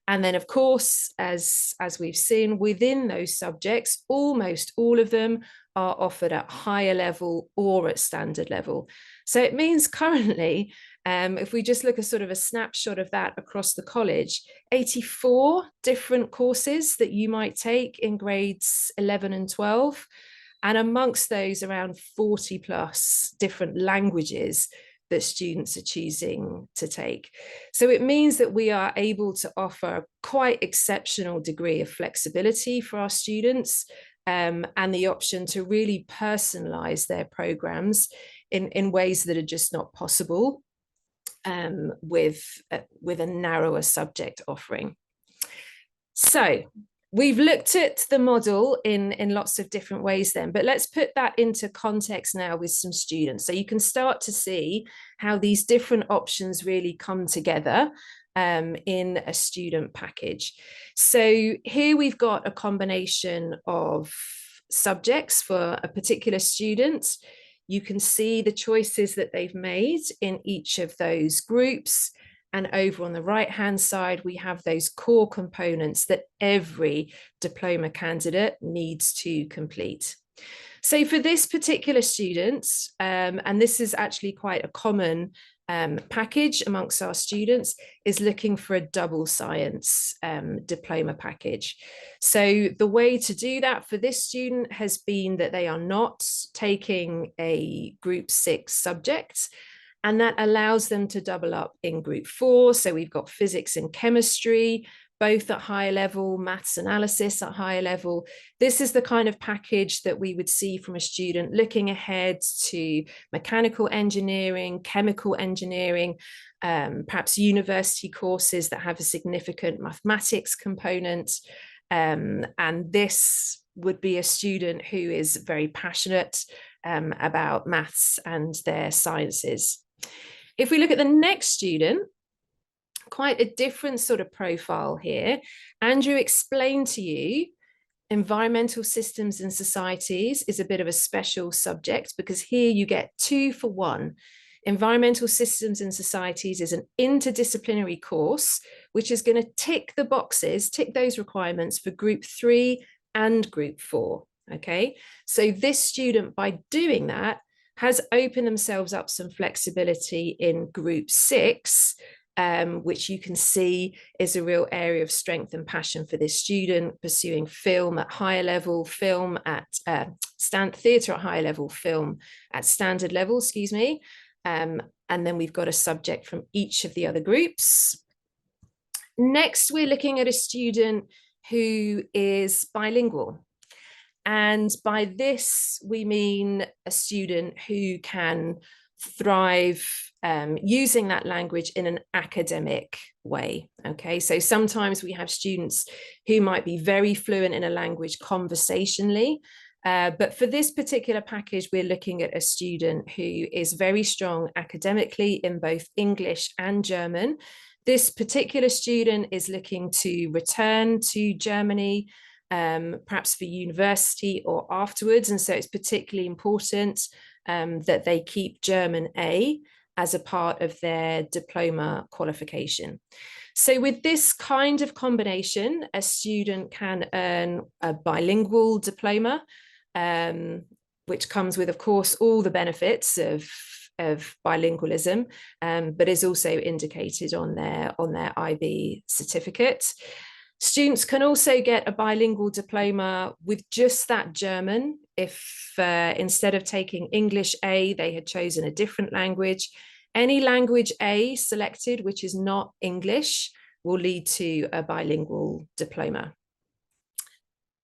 And then, of course, as we've seen, within those subjects, almost all of them are offered at higher level or at standard level. So it means currently, if we just look at sort of a snapshot of that across the college, 84 different courses that you might take in grades 11 and 12. And amongst those, around 40 plus different languages that students are choosing to take. So it means that we are able to offer a quite exceptional degree of flexibility for our students, and the option to really personalize their programs in ways that are just not possible with a narrower subject offering. So we've looked at the model in lots of different ways then, but let's put that into context now with some students. So you can start to see how these different options really come together in a student package. So here we've got a combination of subjects for a particular student. You can see the choices that they've made in each of those groups. And over on the right-hand side, we have those core components that every diploma candidate needs to complete. So for this particular student, and this is actually quite a common package amongst our students, is looking for a double science diploma package. So the way to do that for this student has been that they are not taking a group 6 subject, and that allows them to double up in group 4. So we've got physics and chemistry, both at higher level, maths analysis at higher level. This is the kind of package that we would see from a student looking ahead to mechanical engineering, chemical engineering, perhaps university courses that have a significant mathematics component. And this would be a student who is very passionate about maths and their sciences. If we look at the next student, quite a different sort of profile here. Andrew explained to you environmental systems and societies is a bit of a special subject because here you get 2 for 1. Environmental systems and societies is an interdisciplinary course, which is going to tick the boxes, tick those requirements for group 3 and group 4. Okay, so this student, by doing that, has opened themselves up some flexibility in group 6, which you can see is a real area of strength and passion for this student, pursuing film at higher level, film at theatre at higher level, film at standard level, excuse me. And then we've got a subject from each of the other groups. Next, we're looking at a student who is bilingual. And by this, we mean a student who can thrive using that language in an academic way. Okay, so sometimes we have students who might be very fluent in a language conversationally, but for this particular package, we're looking at a student who is very strong academically in both English and German. This particular student is looking to return to Germany, perhaps for university or afterwards. And so it's particularly important that they keep German A as a part of their diploma qualification. So with this kind of combination, a student can earn a bilingual diploma, which comes with, of course, all the benefits of bilingualism, but is also indicated on their IB certificate. Students can also get a bilingual diploma with just that German if instead of taking English A, they had chosen a different language. Any language A selected, which is not English, will lead to a bilingual diploma.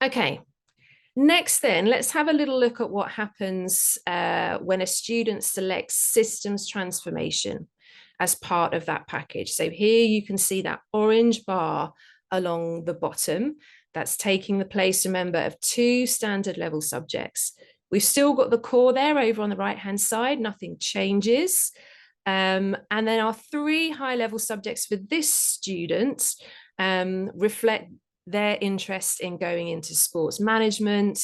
Okay, next then, let's have a little look at what happens when a student selects systems transformation as part of that package. So here you can see that orange bar along the bottom. That's taking the place, remember, of 2 standard level subjects. We've still got the core there over on the right-hand side, nothing changes. And then our 3 high-level subjects for this student reflect their interest in going into sports management,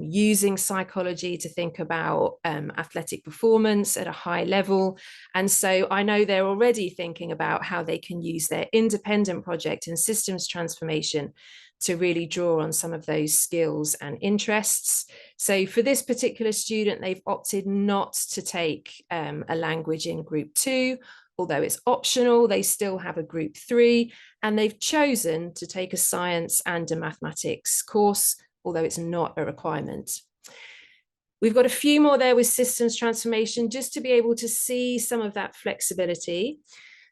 using psychology to think about athletic performance at a high level. And so I know they're already thinking about how they can use their independent project in systems transformation to really draw on some of those skills and interests. So for this particular student, they've opted not to take a language in group 2, although it's optional, they still have a group 3, and they've chosen to take a science and a mathematics course, although it's not a requirement. We've got a few more there with systems transformation, just to be able to see some of that flexibility.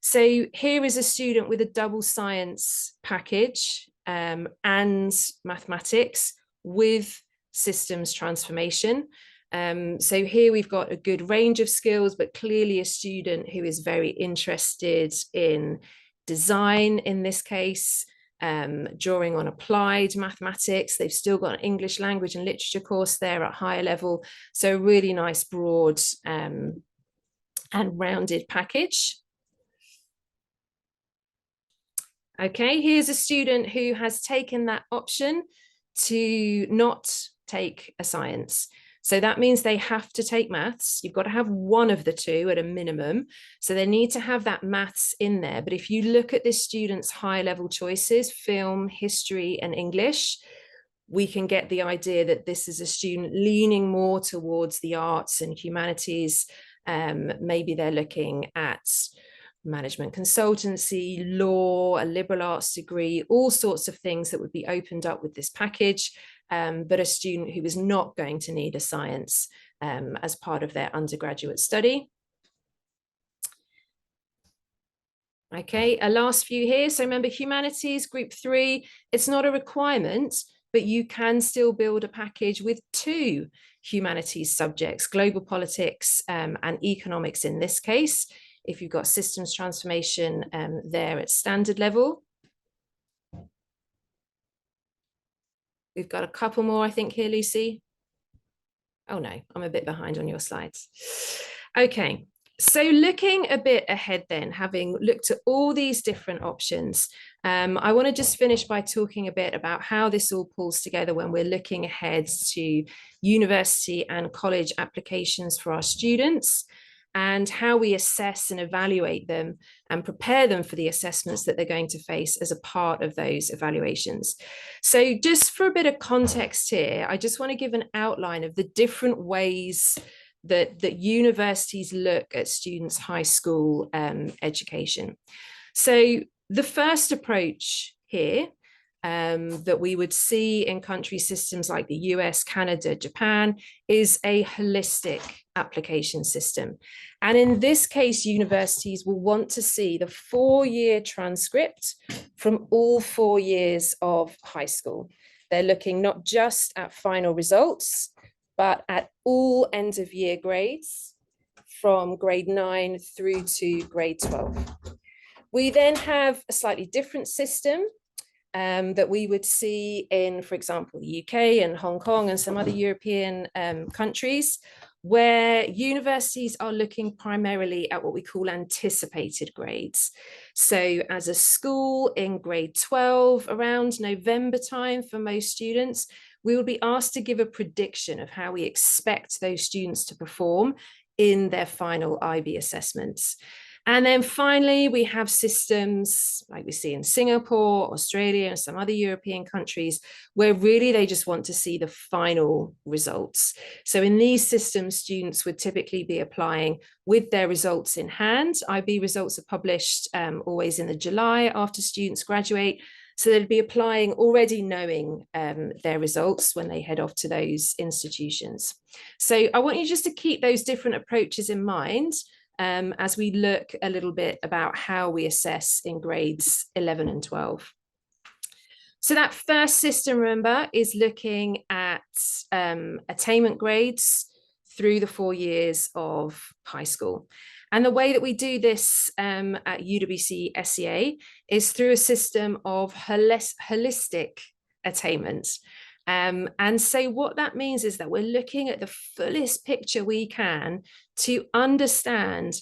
So here is a student with a double science package and mathematics with systems transformation. So here we've got a good range of skills, but clearly a student who is very interested in design in this case, drawing on applied mathematics. They've still got an English language and literature course there at higher level. So really nice, broad and rounded package. Okay, here's a student who has taken that option to not take a science. So that means they have to take maths. You've got to have one of the 2 at a minimum. So they need to have that maths in there. But if you look at this student's high level choices, film, history, and English, we can get the idea that this is a student leaning more towards the arts and humanities. Maybe they're looking at management consultancy, law, a liberal arts degree, all sorts of things that would be opened up with this package, but a student who is not going to need a science as part of their undergraduate study. Okay, a last few here. So remember, humanities, group 3, it's not a requirement, but you can still build a package with 2 humanities subjects, global politics and economics in this case, if you've got systems transformation there at standard level. We've got a couple more, I think, here, Lucy. Oh no, I'm a bit behind on your slides. Okay, so looking a bit ahead then, having looked at all these different options, I want to just finish by talking a bit about how this all pulls together when we're looking ahead to university and college applications for our students, and how we assess and evaluate them and prepare them for the assessments that they're going to face as a part of those evaluations. So just for a bit of context here, I just want to give an outline of the different ways that universities look at students' high school education. So the first approach here that we would see in country systems like the US, Canada, Japan, is a holistic application system. And in this case, universities will want to see the 4-year transcript from all 4 years of high school. They're looking not just at final results, but at all end of year grades from grade 9 through to grade 12. We then have a slightly different system that we would see in, for example, the UK and Hong Kong and some other European countries, where universities are looking primarily at what we call anticipated grades. So as a school in grade 12, around November time for most students, we will be asked to give a prediction of how we expect those students to perform in their final IB assessments. And then finally, we have systems like we see in Singapore, Australia, and some other European countries, where really they just want to see the final results. So in these systems, students would typically be applying with their results in hand. IB results are published always in the July after students graduate. So they'd be applying already knowing their results when they head off to those institutions. So I want you just to keep those different approaches in mind as we look a little bit about how we assess in grades 11 and 12. So that first system, remember, is looking at attainment grades through the 4 years of high school. And the way that we do this at Uwcsea is through a system of holistic attainment. And so what that means is that we're looking at the fullest picture we can to understand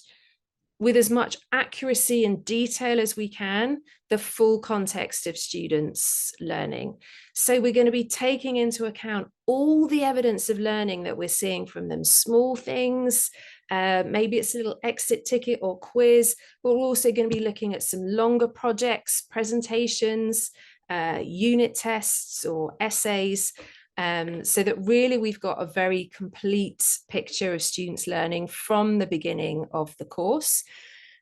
with as much accuracy and detail as we can, the full context of students' learning. So we're going to be taking into account all the evidence of learning that we're seeing from them, small things, maybe it's a little exit ticket or quiz, but we're also going to be looking at some longer projects, presentations, unit tests or essays, so that really we've got a very complete picture of students learning from the beginning of the course.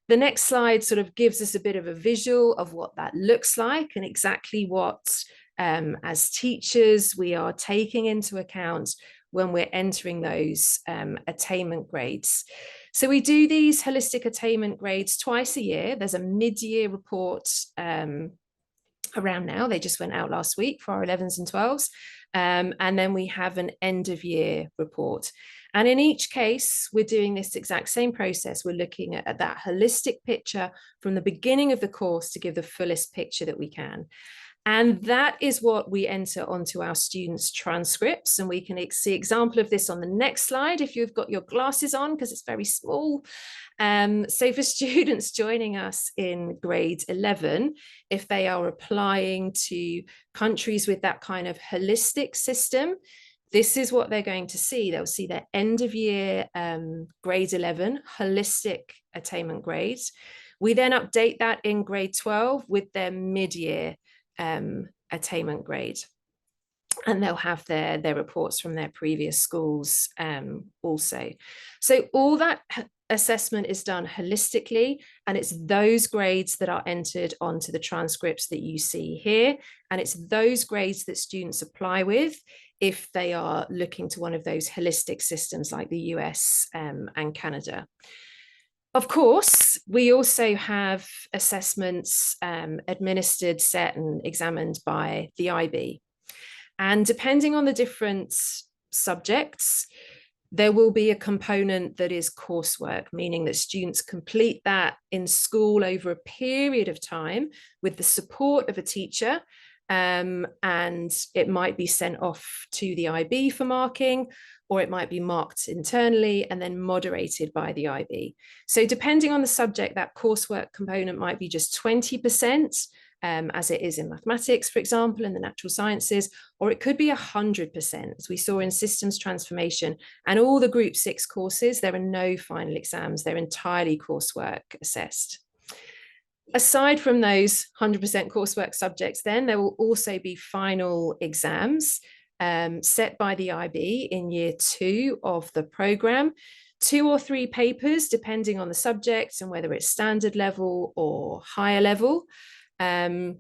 The next slide sort of gives us a bit of a visual of what that looks like and exactly what, as teachers, we are taking into account when we're entering those attainment grades. So we do these holistic attainment grades twice a year. There's a mid-year report around now. They just went out last week for our 11s and 12s. And then we have an end of year report. And in each case, we're doing this exact same process. We're looking at that holistic picture from the beginning of the course to give the fullest picture that we can. And that is what we enter onto our students' transcripts. And we can see an example of this on the next slide if you've got your glasses on, because it's very small. So for students joining us in grade 11, if they are applying to countries with that kind of holistic system, this is what they're going to see. They'll see their end of year grade 11 holistic attainment grades. We then update that in grade 12 with their mid-year attainment grade. And they'll have their reports from their previous schools also. So all that assessment is done holistically, and it's those grades that are entered onto the transcripts that you see here. And it's those grades that students apply with if they are looking to one of those holistic systems like the US and Canada. Of course, we also have assessments administered, set and examined by the IB. And depending on the different subjects, there will be a component that is coursework, meaning that students complete that in school over a period of time with the support of a teacher, and it might be sent off to the IB for marking, or it might be marked internally and then moderated by the IB. So depending on the subject, that coursework component might be just 20%, as it is in mathematics, for example, in the natural sciences, or it could be 100%, as we saw in systems transformation. And all the group 6 courses, there are no final exams, they're entirely coursework assessed. Aside from those 100% coursework subjects, then there will also be final exams set by the IB in year 2 of the programme, 2 or 3 papers, depending on the subject and whether it's standard level or higher level. And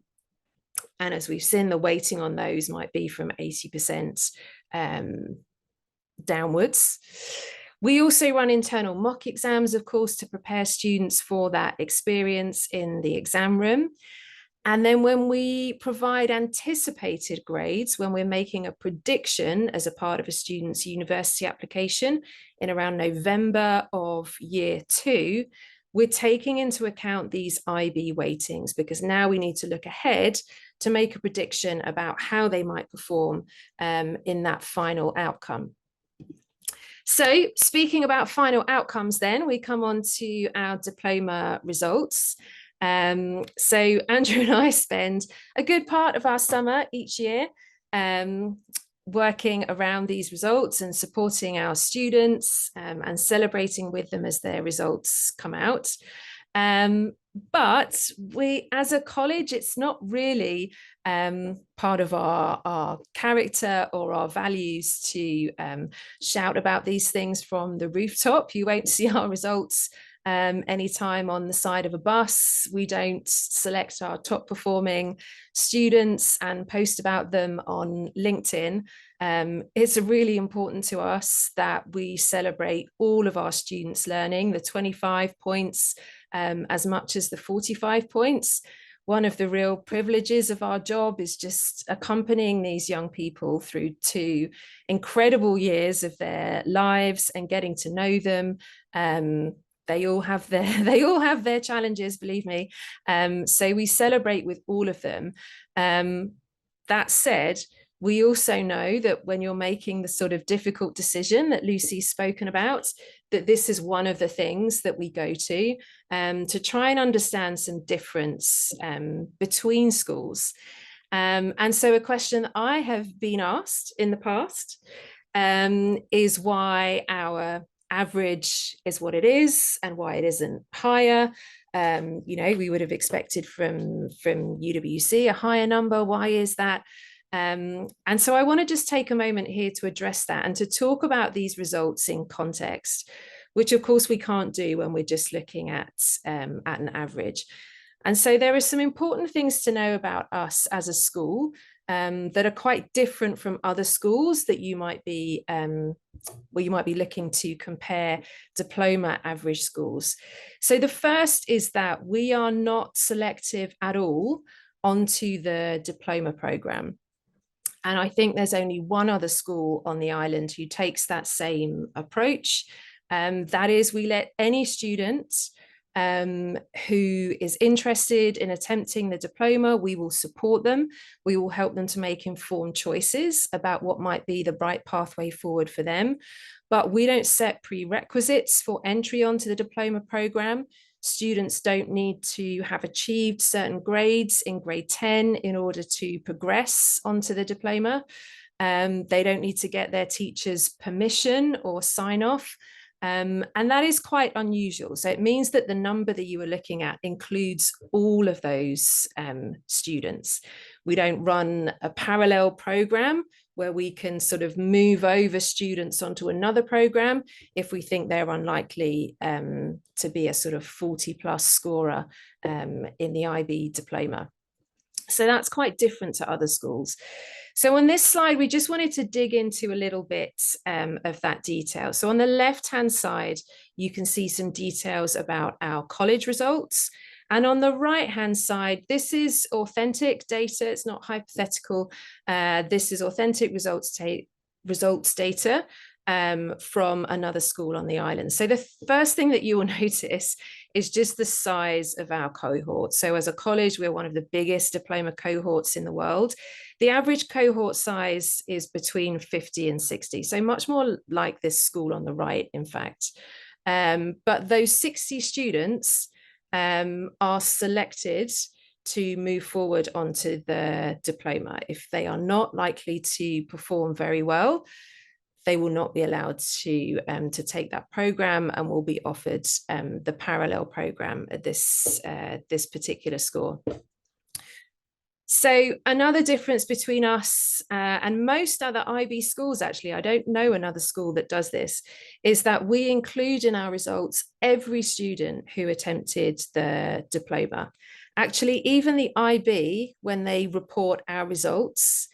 as we've seen, the weighting on those might be from 80% downwards. We also run internal mock exams, of course, to prepare students for that experience in the exam room. And then when we provide anticipated grades, when we're making a prediction as a part of a student's university application in around November of year 2, we're taking into account these IB weightings, because now we need to look ahead to make a prediction about how they might perform in that final outcome. So speaking about final outcomes, then we come on to our diploma results. So Andrew and I spend a good part of our summer each year working around these results and supporting our students and celebrating with them as their results come out. But we, as a college, it's not really part of our character or our values to shout about these things from the rooftop. You won't see our results anytime on the side of a bus. We don't select our top performing students and post about them on LinkedIn. It's really important to us that we celebrate all of our students' learning, the 25 points as much as the 45 points. One of the real privileges of our job is just accompanying these young people through 2 incredible years of their lives and getting to know them. they all have their challenges, believe me. So we celebrate with all of them. That said, we also know that when you're making the sort of difficult decision that Lucy's spoken about, that this is one of the things that we go to try and understand some difference between schools. And so a question that I have been asked in the past is why our average is what it is and why it isn't higher. We would have expected from UWC a higher number. Why is that? And so I want to just take a moment here to address that and to talk about these results in context, which of course we can't do when we're just looking at an average. And so there are some important things to know about us as a school that are quite different from other schools that you might be looking to compare diploma average schools. So the first is that we are not selective at all onto the diploma program. And I think there's only one other school on the island who takes that same approach. That is, we let any student who is interested in attempting the diploma, we will support them. We will help them to make informed choices about what might be the right pathway forward for them. But we don't set prerequisites for entry onto the diploma program. Students don't need to have achieved certain grades in grade 10 in order to progress onto the diploma. They don't need to get their teacher's permission or sign off. And that is quite unusual. So it means that the number that you are looking at includes all of those students. We don't run a parallel program where we can sort of move over students onto another program if we think they're unlikely to be a sort of 40+ scorer in the IB diploma. So that's quite different to other schools. So on this slide, we just wanted to dig into a little bit of that detail. So on the left-hand side, you can see some details about our college results. And on the right-hand side, this is authentic data. It's not hypothetical. This is authentic results data from another school on the island. So the first thing that you will notice is just the size of our cohort. So as a college, we're one of the biggest diploma cohorts in the world. The average cohort size is between 50 and 60. So much more like this school on the right, in fact. But those 60 students are selected to move forward onto the diploma. If they are not likely to perform very well, they will not be allowed to take that program and will be offered the parallel program at this particular school. So another difference between us and most other IB schools, actually, I don't know another school that does this, is that we include in our results every student who attempted the diploma. Actually, even the IB, when they report our results,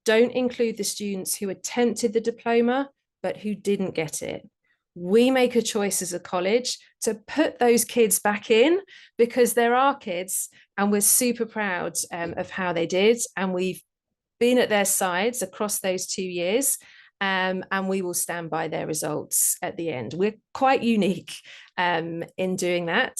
don't include the students who attempted the diploma, but who didn't get it. We make a choice as a college to put those kids back in because they're our kids and we're super proud of how they did. And we've been at their sides across those 2 years and we will stand by their results at the end. We're quite unique in doing that.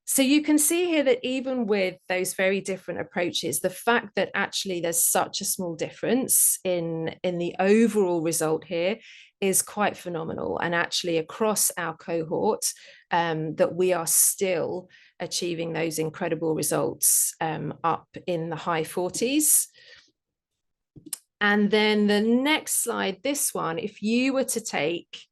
So you can see here that even with those very different approaches, the fact that actually there's such a small difference in the overall result here is quite phenomenal. And actually across our cohort, that we are still achieving those incredible results up in the high 40s. And then the next slide, this one, if you were to take,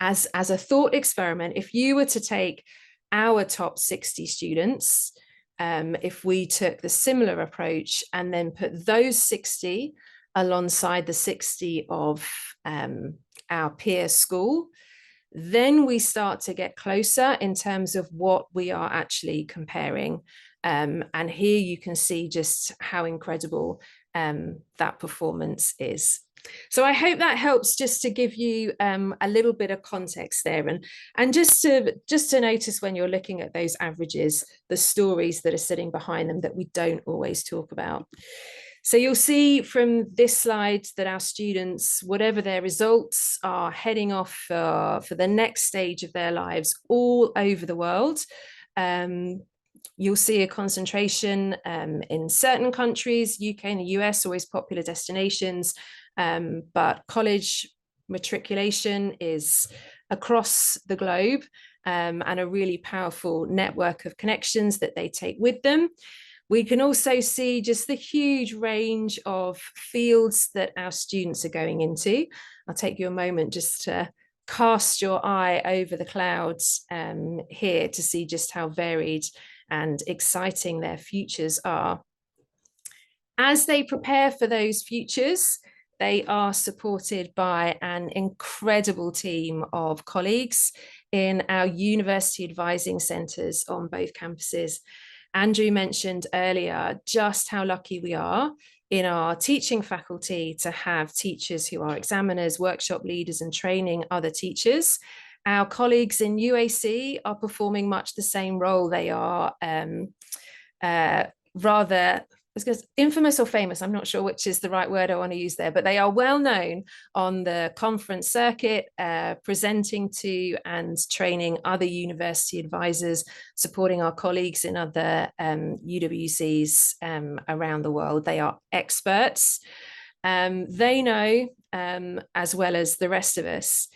as a thought experiment, if you were to take our top 60 students, if we took the similar approach and then put those 60 alongside the 60 of our peer school, then we start to get closer in terms of what we are actually comparing. And here you can see just how incredible that performance is. So I hope that helps just to give you a little bit of context there and just to notice when you're looking at those averages, the stories that are sitting behind them that we don't always talk about. So you'll see from this slide that our students, whatever their results, are heading off for the next stage of their lives all over the world. You'll see a concentration in certain countries, UK and the US, always popular destinations, but college matriculation is across the globe, and a really powerful network of connections that they take with them. We can also see just the huge range of fields that our students are going into. I'll take you a moment just to cast your eye over the clouds here to see just how varied and exciting their futures are. As they prepare for those futures, they are supported by an incredible team of colleagues in our university advising centres on both campuses. Andrew mentioned earlier just how lucky we are in our teaching faculty to have teachers who are examiners, workshop leaders, and training other teachers. Our colleagues in UAC are performing much the same role. They are rather infamous or famous, I'm not sure which is the right word I want to use there, but they are well known on the conference circuit, presenting to and training other university advisors, supporting our colleagues in other UWCs around the world. They are experts. They know, as well as the rest of us,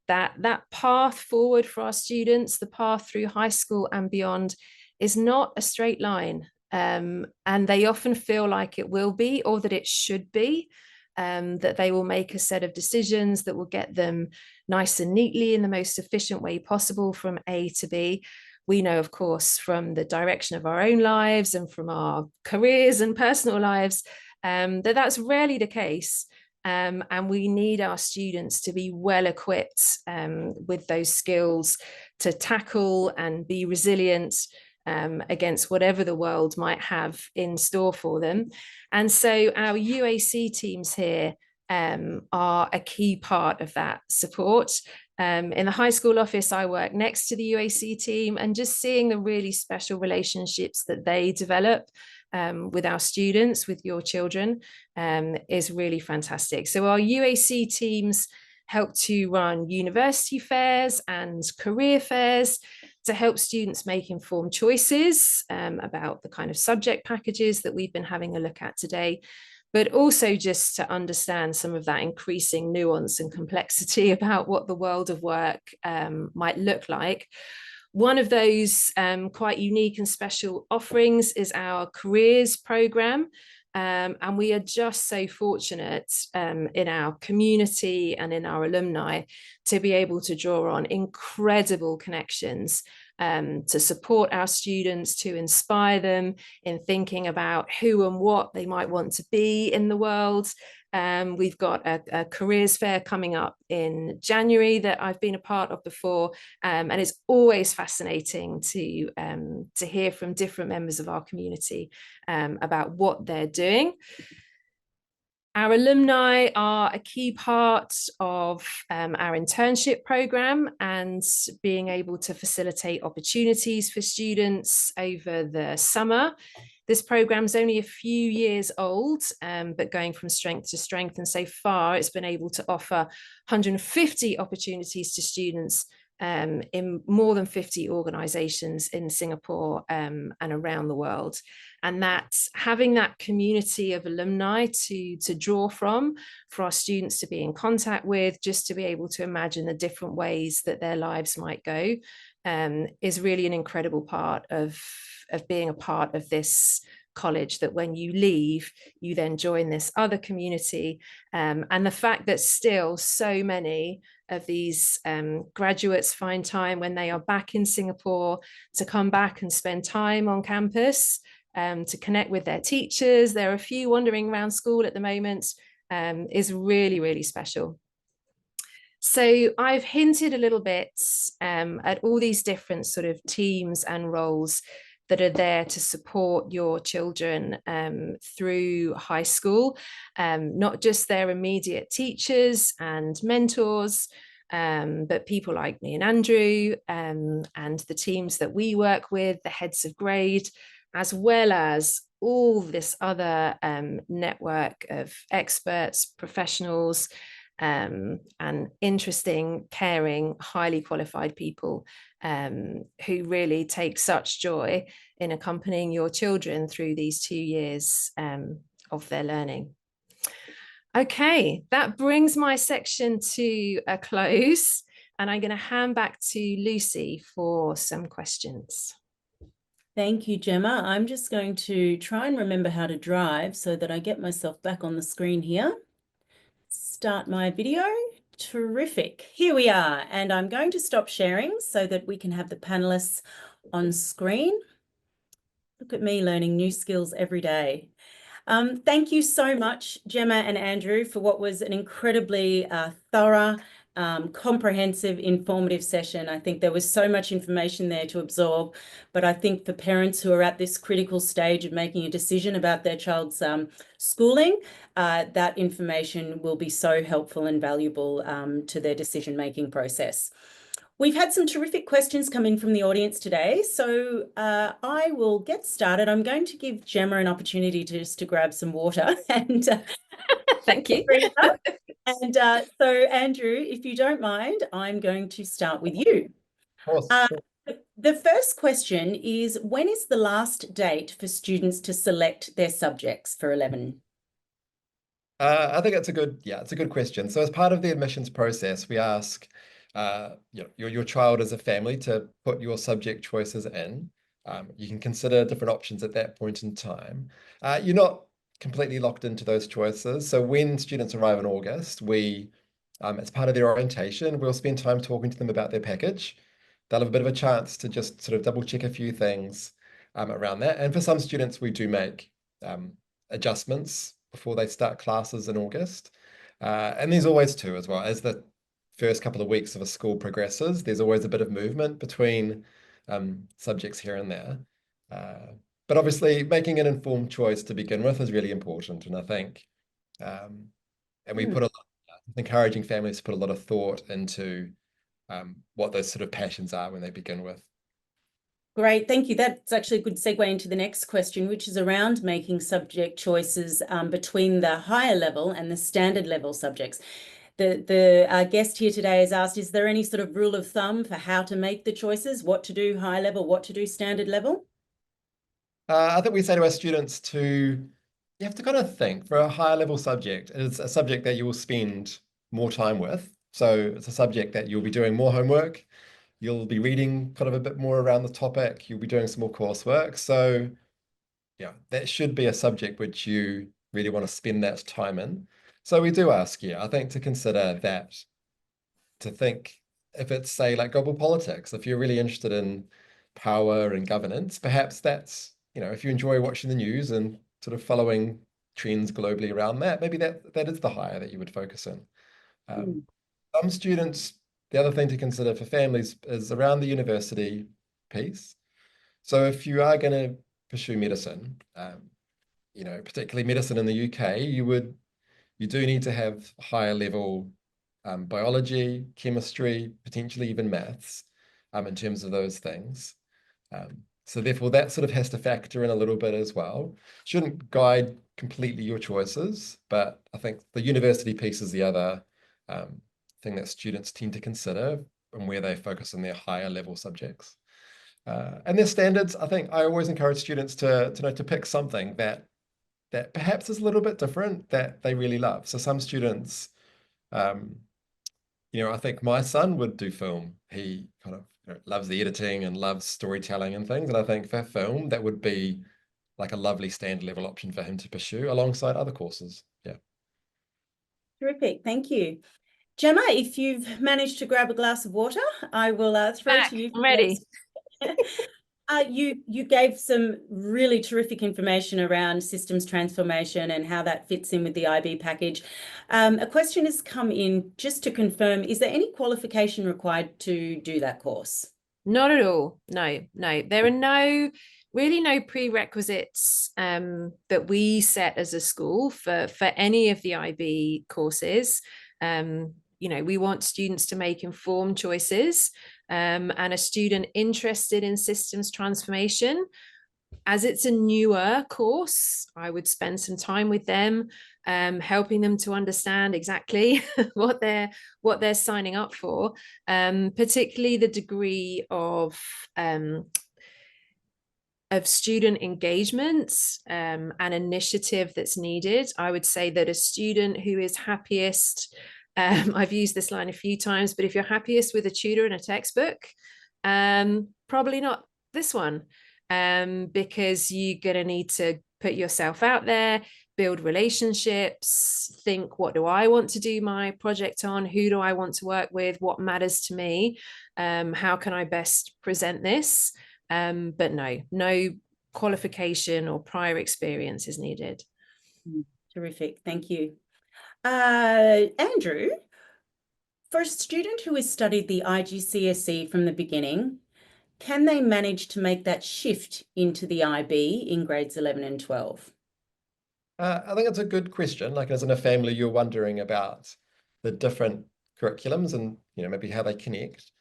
that path forward for our students, the path through high school and beyond, is not a straight line. And they often feel like it will be, or that it should be, that they will make a set of decisions that will get them nice and neatly in the most efficient way possible from A to B. We know, of course, from the direction of our own lives and from our careers and personal lives, that that's rarely the case. And we need our students to be well equipped with those skills to tackle and be resilient against whatever the world might have in store for them. And so our UAC teams here are a key part of that support. In the high school office, I work next to the UAC team, and just seeing the really special relationships that they develop with our students, with your children, is really fantastic. So our UAC teams help to run university fairs and career fairs to help students make informed choices about the kind of subject packages that we've been having a look at today, but also just to understand some of that increasing nuance and complexity about what the world of work might look like. One of those quite unique and special offerings is our careers program. And we are just so fortunate in our community and in our alumni to be able to draw on incredible connections to support our students, to inspire them in thinking about who and what they might want to be in the world. We've got a careers fair coming up in January that I've been a part of before, and it's always fascinating to hear from different members of our community about what they're doing. Our alumni are a key part of our internship program and being able to facilitate opportunities for students over the summer. This program is only a few years old, but going from strength to strength. And so far, it's been able to offer 150 opportunities to students in more than 50 organizations in Singapore and around the world. And that's having that community of alumni to draw from, for our students to be in contact with, just to be able to imagine the different ways that their lives might go, is really an incredible part of being a part of this college, that when you leave, you then join this other community. And the fact that still so many of these graduates find time when they are back in Singapore to come back and spend time on campus, to connect with their teachers. There are a few wandering around school at the moment, is really, really special. So I've hinted a little bit at all these different sort of teams and roles that are there to support your children through high school, not just their immediate teachers and mentors, but people like me and Andrew, and the teams that we work with, the heads of grade, as well as all this other network of experts, professionals, and interesting, caring, highly qualified people who really take such joy in accompanying your children through these 2 years of their learning. Okay, that brings my section to a close, and I'm going to hand back to Lucy for some questions. Thank you, Gemma. I'm just going to try and remember how to drive so that I get myself back on the screen here. Start my video. Terrific. Here we are. And I'm going to stop sharing so that we can have the panelists on screen. Look at me learning new skills every day. Thank you so much, Gemma and Andrew, for what was an incredibly thorough, comprehensive, informative session. I think there was so much information there to absorb, but I think for parents who are at this critical stage of making a decision about their child's schooling, that information will be so helpful and valuable to their decision-making process. We've had some terrific questions come in from the audience today, so I will get started. I'm going to give Gemma an opportunity to grab some water and thank you. And so, Andrew, if you don't mind, I'm going to start with you. Of course. The first question is, when is the last date for students to select their subjects for 11? I think it's a good question. So as part of the admissions process, we ask your child as a family to put your subject choices in. You can consider different options at that point in time. You're not completely locked into those choices. So when students arrive in August, we, as part of their orientation, we'll spend time talking to them about their package. They'll have a bit of a chance to just sort of double check a few things around that. And for some students, we do make adjustments before they start classes in August. And there's always two as well. As the first couple of weeks of a school progresses, there's always a bit of movement between subjects here and there. But obviously, making an informed choice to begin with is really important. And I think, and we put encouraging families to put a lot of thought into what those sort of passions are when they begin with. Great, thank you. That's actually a good segue into the next question, which is around making subject choices between the higher level and the standard level subjects. The guest here today has asked, is there any sort of rule of thumb for how to make the choices, what to do high level, what to do standard level? I think we say to our students you have to kind of think for a higher level subject. It's a subject that you will spend more time with. So it's a subject that you'll be doing more homework. You'll be reading kind of a bit more around the topic. You'll be doing some more coursework. So yeah, that should be a subject which you really want to spend that time in. So we do ask you, I think, to consider that, to think if it's, say, like global politics, if you're really interested in power and governance, perhaps that's, if you enjoy watching the news and sort of following trends globally around that, maybe that is the higher that you would focus in. Some students, the other thing to consider for families is around the university piece. So if you are going to pursue medicine, particularly medicine in the UK, you do need to have higher level biology, chemistry, potentially even maths in terms of those things. So therefore that sort of has to factor in a little bit as well. Shouldn't guide completely your choices, but I think the university piece is the other thing that students tend to consider and where they focus on their higher level subjects. And their standards, I think I always encourage students to pick something that perhaps is a little bit different that they really love. So some students, I think my son would do film. He kind of loves the editing and loves storytelling and things. And I think for film, that would be like a lovely standard level option for him to pursue alongside other courses. Yeah. Terrific, thank you. Gemma, if you've managed to grab a glass of water, I will throw to you. I'm ready. You gave some really terrific information around systems transformation and how that fits in with the IB package. A question has come in just to confirm, is there any qualification required to do that course? Not at all. No. There are really no prerequisites that we set as a school for any of the IB courses. We want students to make informed choices, and a student interested in systems transformation As it's a newer course, I would spend some time with them, helping them to understand exactly what they're signing up for, particularly the degree of student engagement and initiative that's needed. I would say that a student who is happiest, I've used this line a few times, but if you're happiest with a tutor and a textbook, probably not this one, because you're going to need to put yourself out there, build relationships, think, what do I want to do my project on? Who do I want to work with? What matters to me? How can I best present this? But no qualification or prior experience is needed. Terrific, thank you. Andrew, for a student who has studied the IGCSE from the beginning, can they manage to make that shift into the IB in grades 11 and 12? I think it's a good question. Like, as in a family, you're wondering about the different curriculums and, maybe how they connect.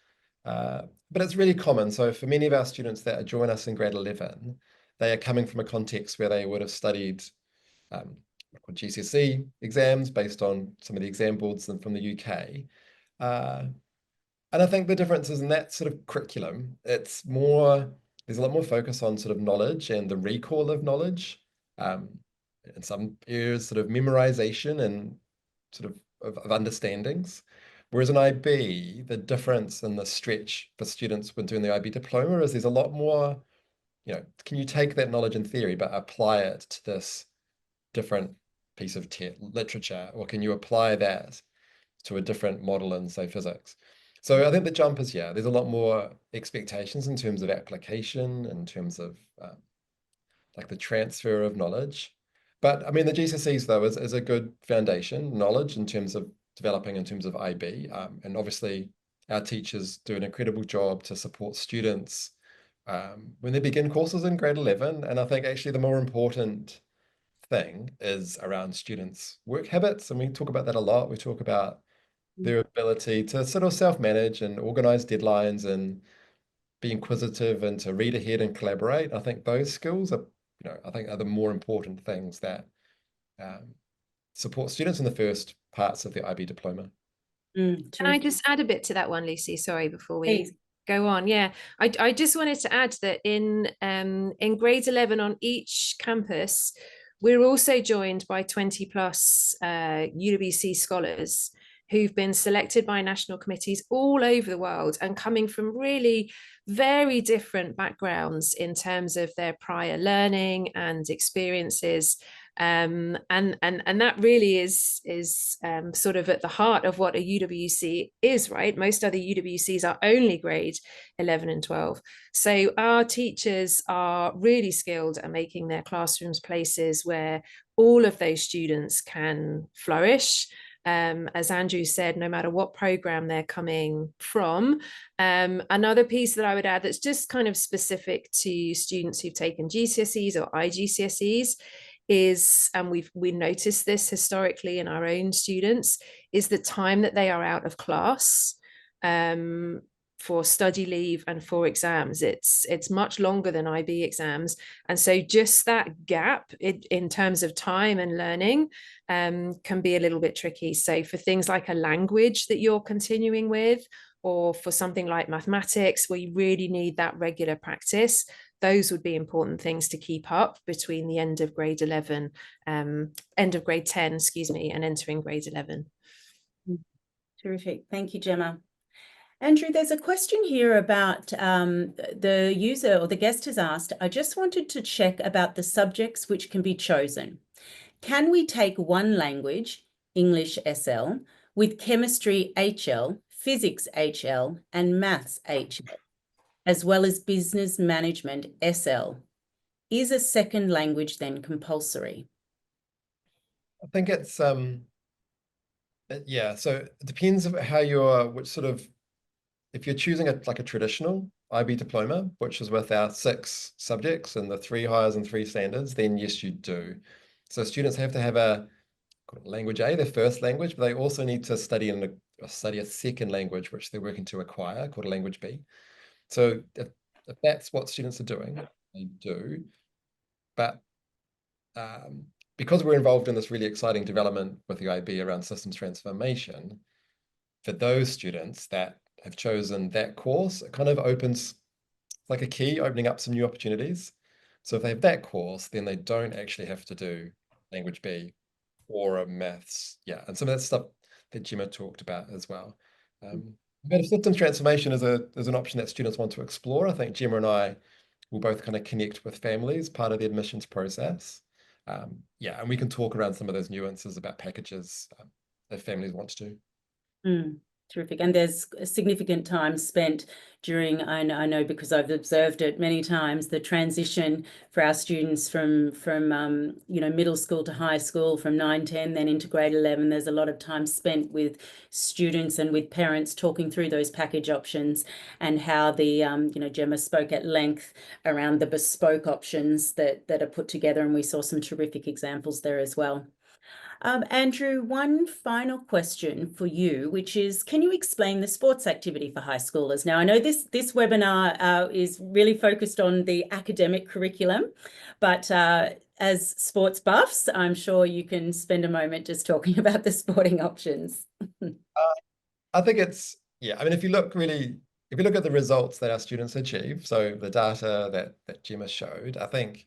But it's really common. So for many of our students that join us in grade 11, they are coming from a context where they would have studied GCSE exams based on some of the exam boards from the UK. And I think the difference is in that sort of curriculum, there's a lot more focus on sort of knowledge and the recall of knowledge. In some areas, sort of memorization and sort of understandings. Whereas in IB, the difference and the stretch for students when doing the IB diploma is there's a lot more, can you take that knowledge in theory but apply it to this different piece of literature, or can you apply that to a different model in, say, physics? So I think the jump is, there's a lot more expectations in terms of application, in terms of like the transfer of knowledge. But I mean, the GCSEs, though, is a good foundation, knowledge in terms of developing in terms of IB. And obviously, our teachers do an incredible job to support students when they begin courses in grade 11. And I think actually the more important thing is around students' work habits. And we talk about that a lot. We talk about their ability to sort of self-manage and organize deadlines and be inquisitive and to read ahead and collaborate. I think those skills are, I think are the more important things that support students in the first parts of the IB diploma. Can I just add a bit to that one, Lucy? Sorry, before we Please. Go on. Yeah, I just wanted to add that in grade 11 on each campus, we're also joined by 20 plus UWC scholars who've been selected by national committees all over the world and coming from really very different backgrounds in terms of their prior learning and experiences. And that really is sort of at the heart of what a UWC is, right? Most other UWCs are only grade 11 and 12. So our teachers are really skilled at making their classrooms places where all of those students can flourish. As Andrew said, no matter what program they're coming from. Another piece that I would add that's just kind of specific to students who've taken GCSEs or IGCSEs is, and we noticed this historically in our own students, is the time that they are out of class for study leave and for exams. It's much longer than IB exams. And so just that gap in terms of time and learning can be a little bit tricky. So for things like a language that you're continuing with, or for something like mathematics, where you really need that regular practice, those would be important things to keep up between the end of grade 11, end of grade 10, excuse me, and entering grade 11. Terrific. Thank you, Gemma. Andrew, there's a question here about the user or the guest has asked, I just wanted to check about the subjects which can be chosen. Can we take one language, English SL, with chemistry HL, physics HL, and maths HL, as well as business management SL? Is a second language then compulsory? I think it's, yeah, so it depends on how which sort of, if you're choosing a traditional IB diploma, which is with our 6 subjects and the 3 highers and 3 standards, then yes, you do. So students have to have a language A, their first language, but they also need to study a second language, which they're working to acquire, called a language B. So if that's what students are doing, they do. But because we're involved in this really exciting development with the IB around systems transformation, for those students that have chosen that course, it kind of opens like a key, opening up some new opportunities. So if they have that course, then they don't actually have to do language B or a maths. Yeah, and some of that stuff that Gemma talked about as well. But if systems transformation is an option that students want to explore, I think Gemma and I will both kind of connect with families, part of the admissions process. Yeah, and we can talk around some of those nuances about packages if families want to. Terrific. And there's a significant time spent during, I know because I've observed it many times, the transition for our students from middle school to high school, from 9, 10, then into grade 11. There's a lot of time spent with students and with parents talking through those package options, and how the, Gemma spoke at length around the bespoke options that are put together, and we saw some terrific examples there as well. Andrew, one final question for you, which is, can you explain the sports activity for high schoolers? Now, I know this webinar is really focused on the academic curriculum, but as sports buffs, I'm sure you can spend a moment just talking about the sporting options. I think yeah, I mean, if you look at the results that our students achieve, so the data that Gemma showed, I think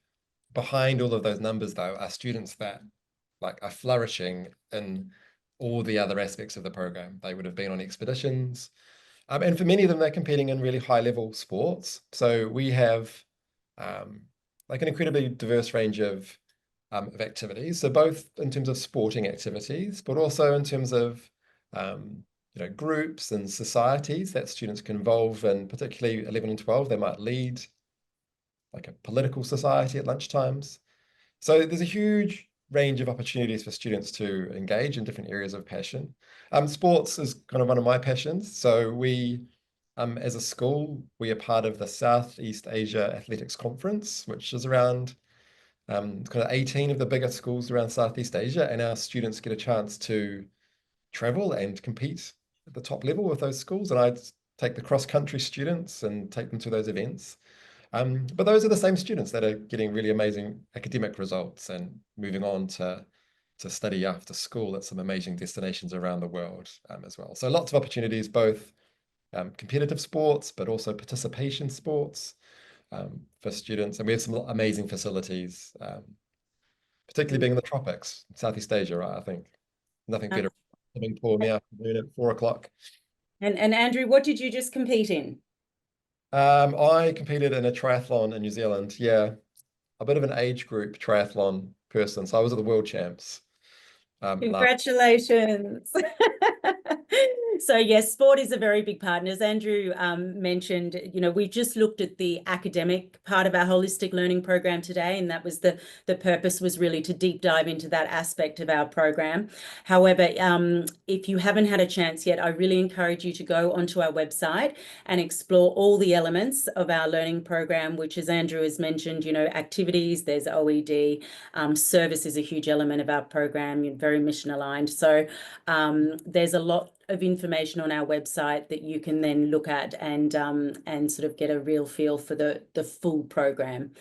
behind all of those numbers, though, are students that are flourishing in all the other aspects of the program. They would have been on expeditions. And for many of them, they're competing in really high level sports. So we have an incredibly diverse range of activities. So both in terms of sporting activities, but also in terms of groups and societies that students can involve in, particularly 11 and 12, they might lead like a political society at lunchtimes. So there's a huge range of opportunities for students to engage in different areas of passion. Sports is kind of one of my passions. So we, as a school, we are part of the Southeast Asia Athletics Conference, which is around kind of 18 of the bigger schools around Southeast Asia, and our students get a chance to travel and compete at the top level with those schools. And I take the cross-country students and take them to those events. But those are the same students that are getting really amazing academic results and moving on to study after school at some amazing destinations around the world as well. So lots of opportunities, both competitive sports, but also participation sports for students. And we have some amazing facilities, particularly being in the tropics, Southeast Asia, right? I think nothing better than swimming pool in the afternoon at 4 o'clock. And Andrew, what did you just compete in? I competed in a triathlon in New Zealand. Yeah, a bit of an age group triathlon person. So I was at the World Champs. Congratulations. So yes, sport is a very big part. And as Andrew mentioned, we just looked at the academic part of our holistic learning program today, and that was the purpose was really to deep dive into that aspect of our program. However, if you haven't had a chance yet, I really encourage you to go onto our website and explore all the elements of our learning program, which, as Andrew has mentioned, activities, there's OED, service is a huge element of our program, very mission aligned. So there's a lot of information on our website that you can then look at and sort of get a real feel for the full program.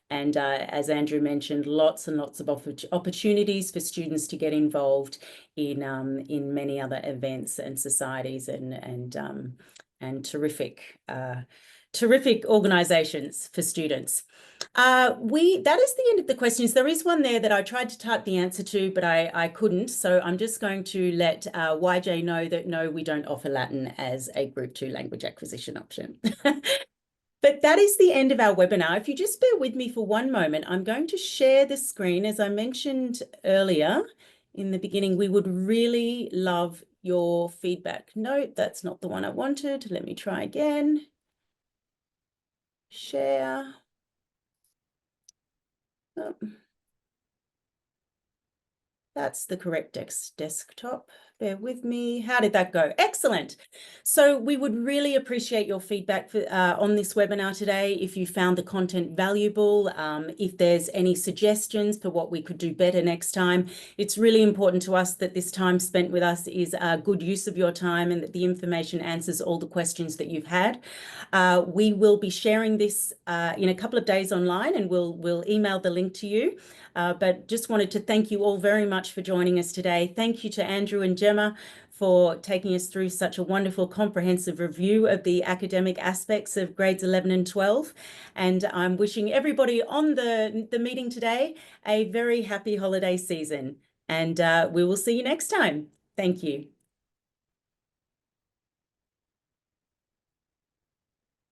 And as Andrew mentioned, lots and lots of opportunities for students to get involved in many other events and societies and terrific organizations for students. That is the end of the questions. There is one there that I tried to type the answer to, but I couldn't. So I'm just going to let YJ know that no, we don't offer Latin as a Group 2 language acquisition option. But that is the end of our webinar. If you just bear with me for one moment, I'm going to share the screen. As I mentioned earlier in the beginning, we would really love your feedback. No, that's not the one I wanted. Let me try again. Share. Oh. That's the correct desktop. Bear with me. How did that go? Excellent. So we would really appreciate your feedback on this webinar today. If you found the content valuable, if there's any suggestions for what we could do better next time, it's really important to us that this time spent with us is a good use of your time and that the information answers all the questions that you've had. We will be sharing this in a couple of days online, and we'll email the link to you. But just wanted to thank you all very much for joining us today. Thank you to Andrew and Gemma for taking us through such a wonderful comprehensive review of the academic aspects of grades 11 and 12. And I'm wishing everybody on the meeting today a very happy holiday season. And we will see you next time. Thank you.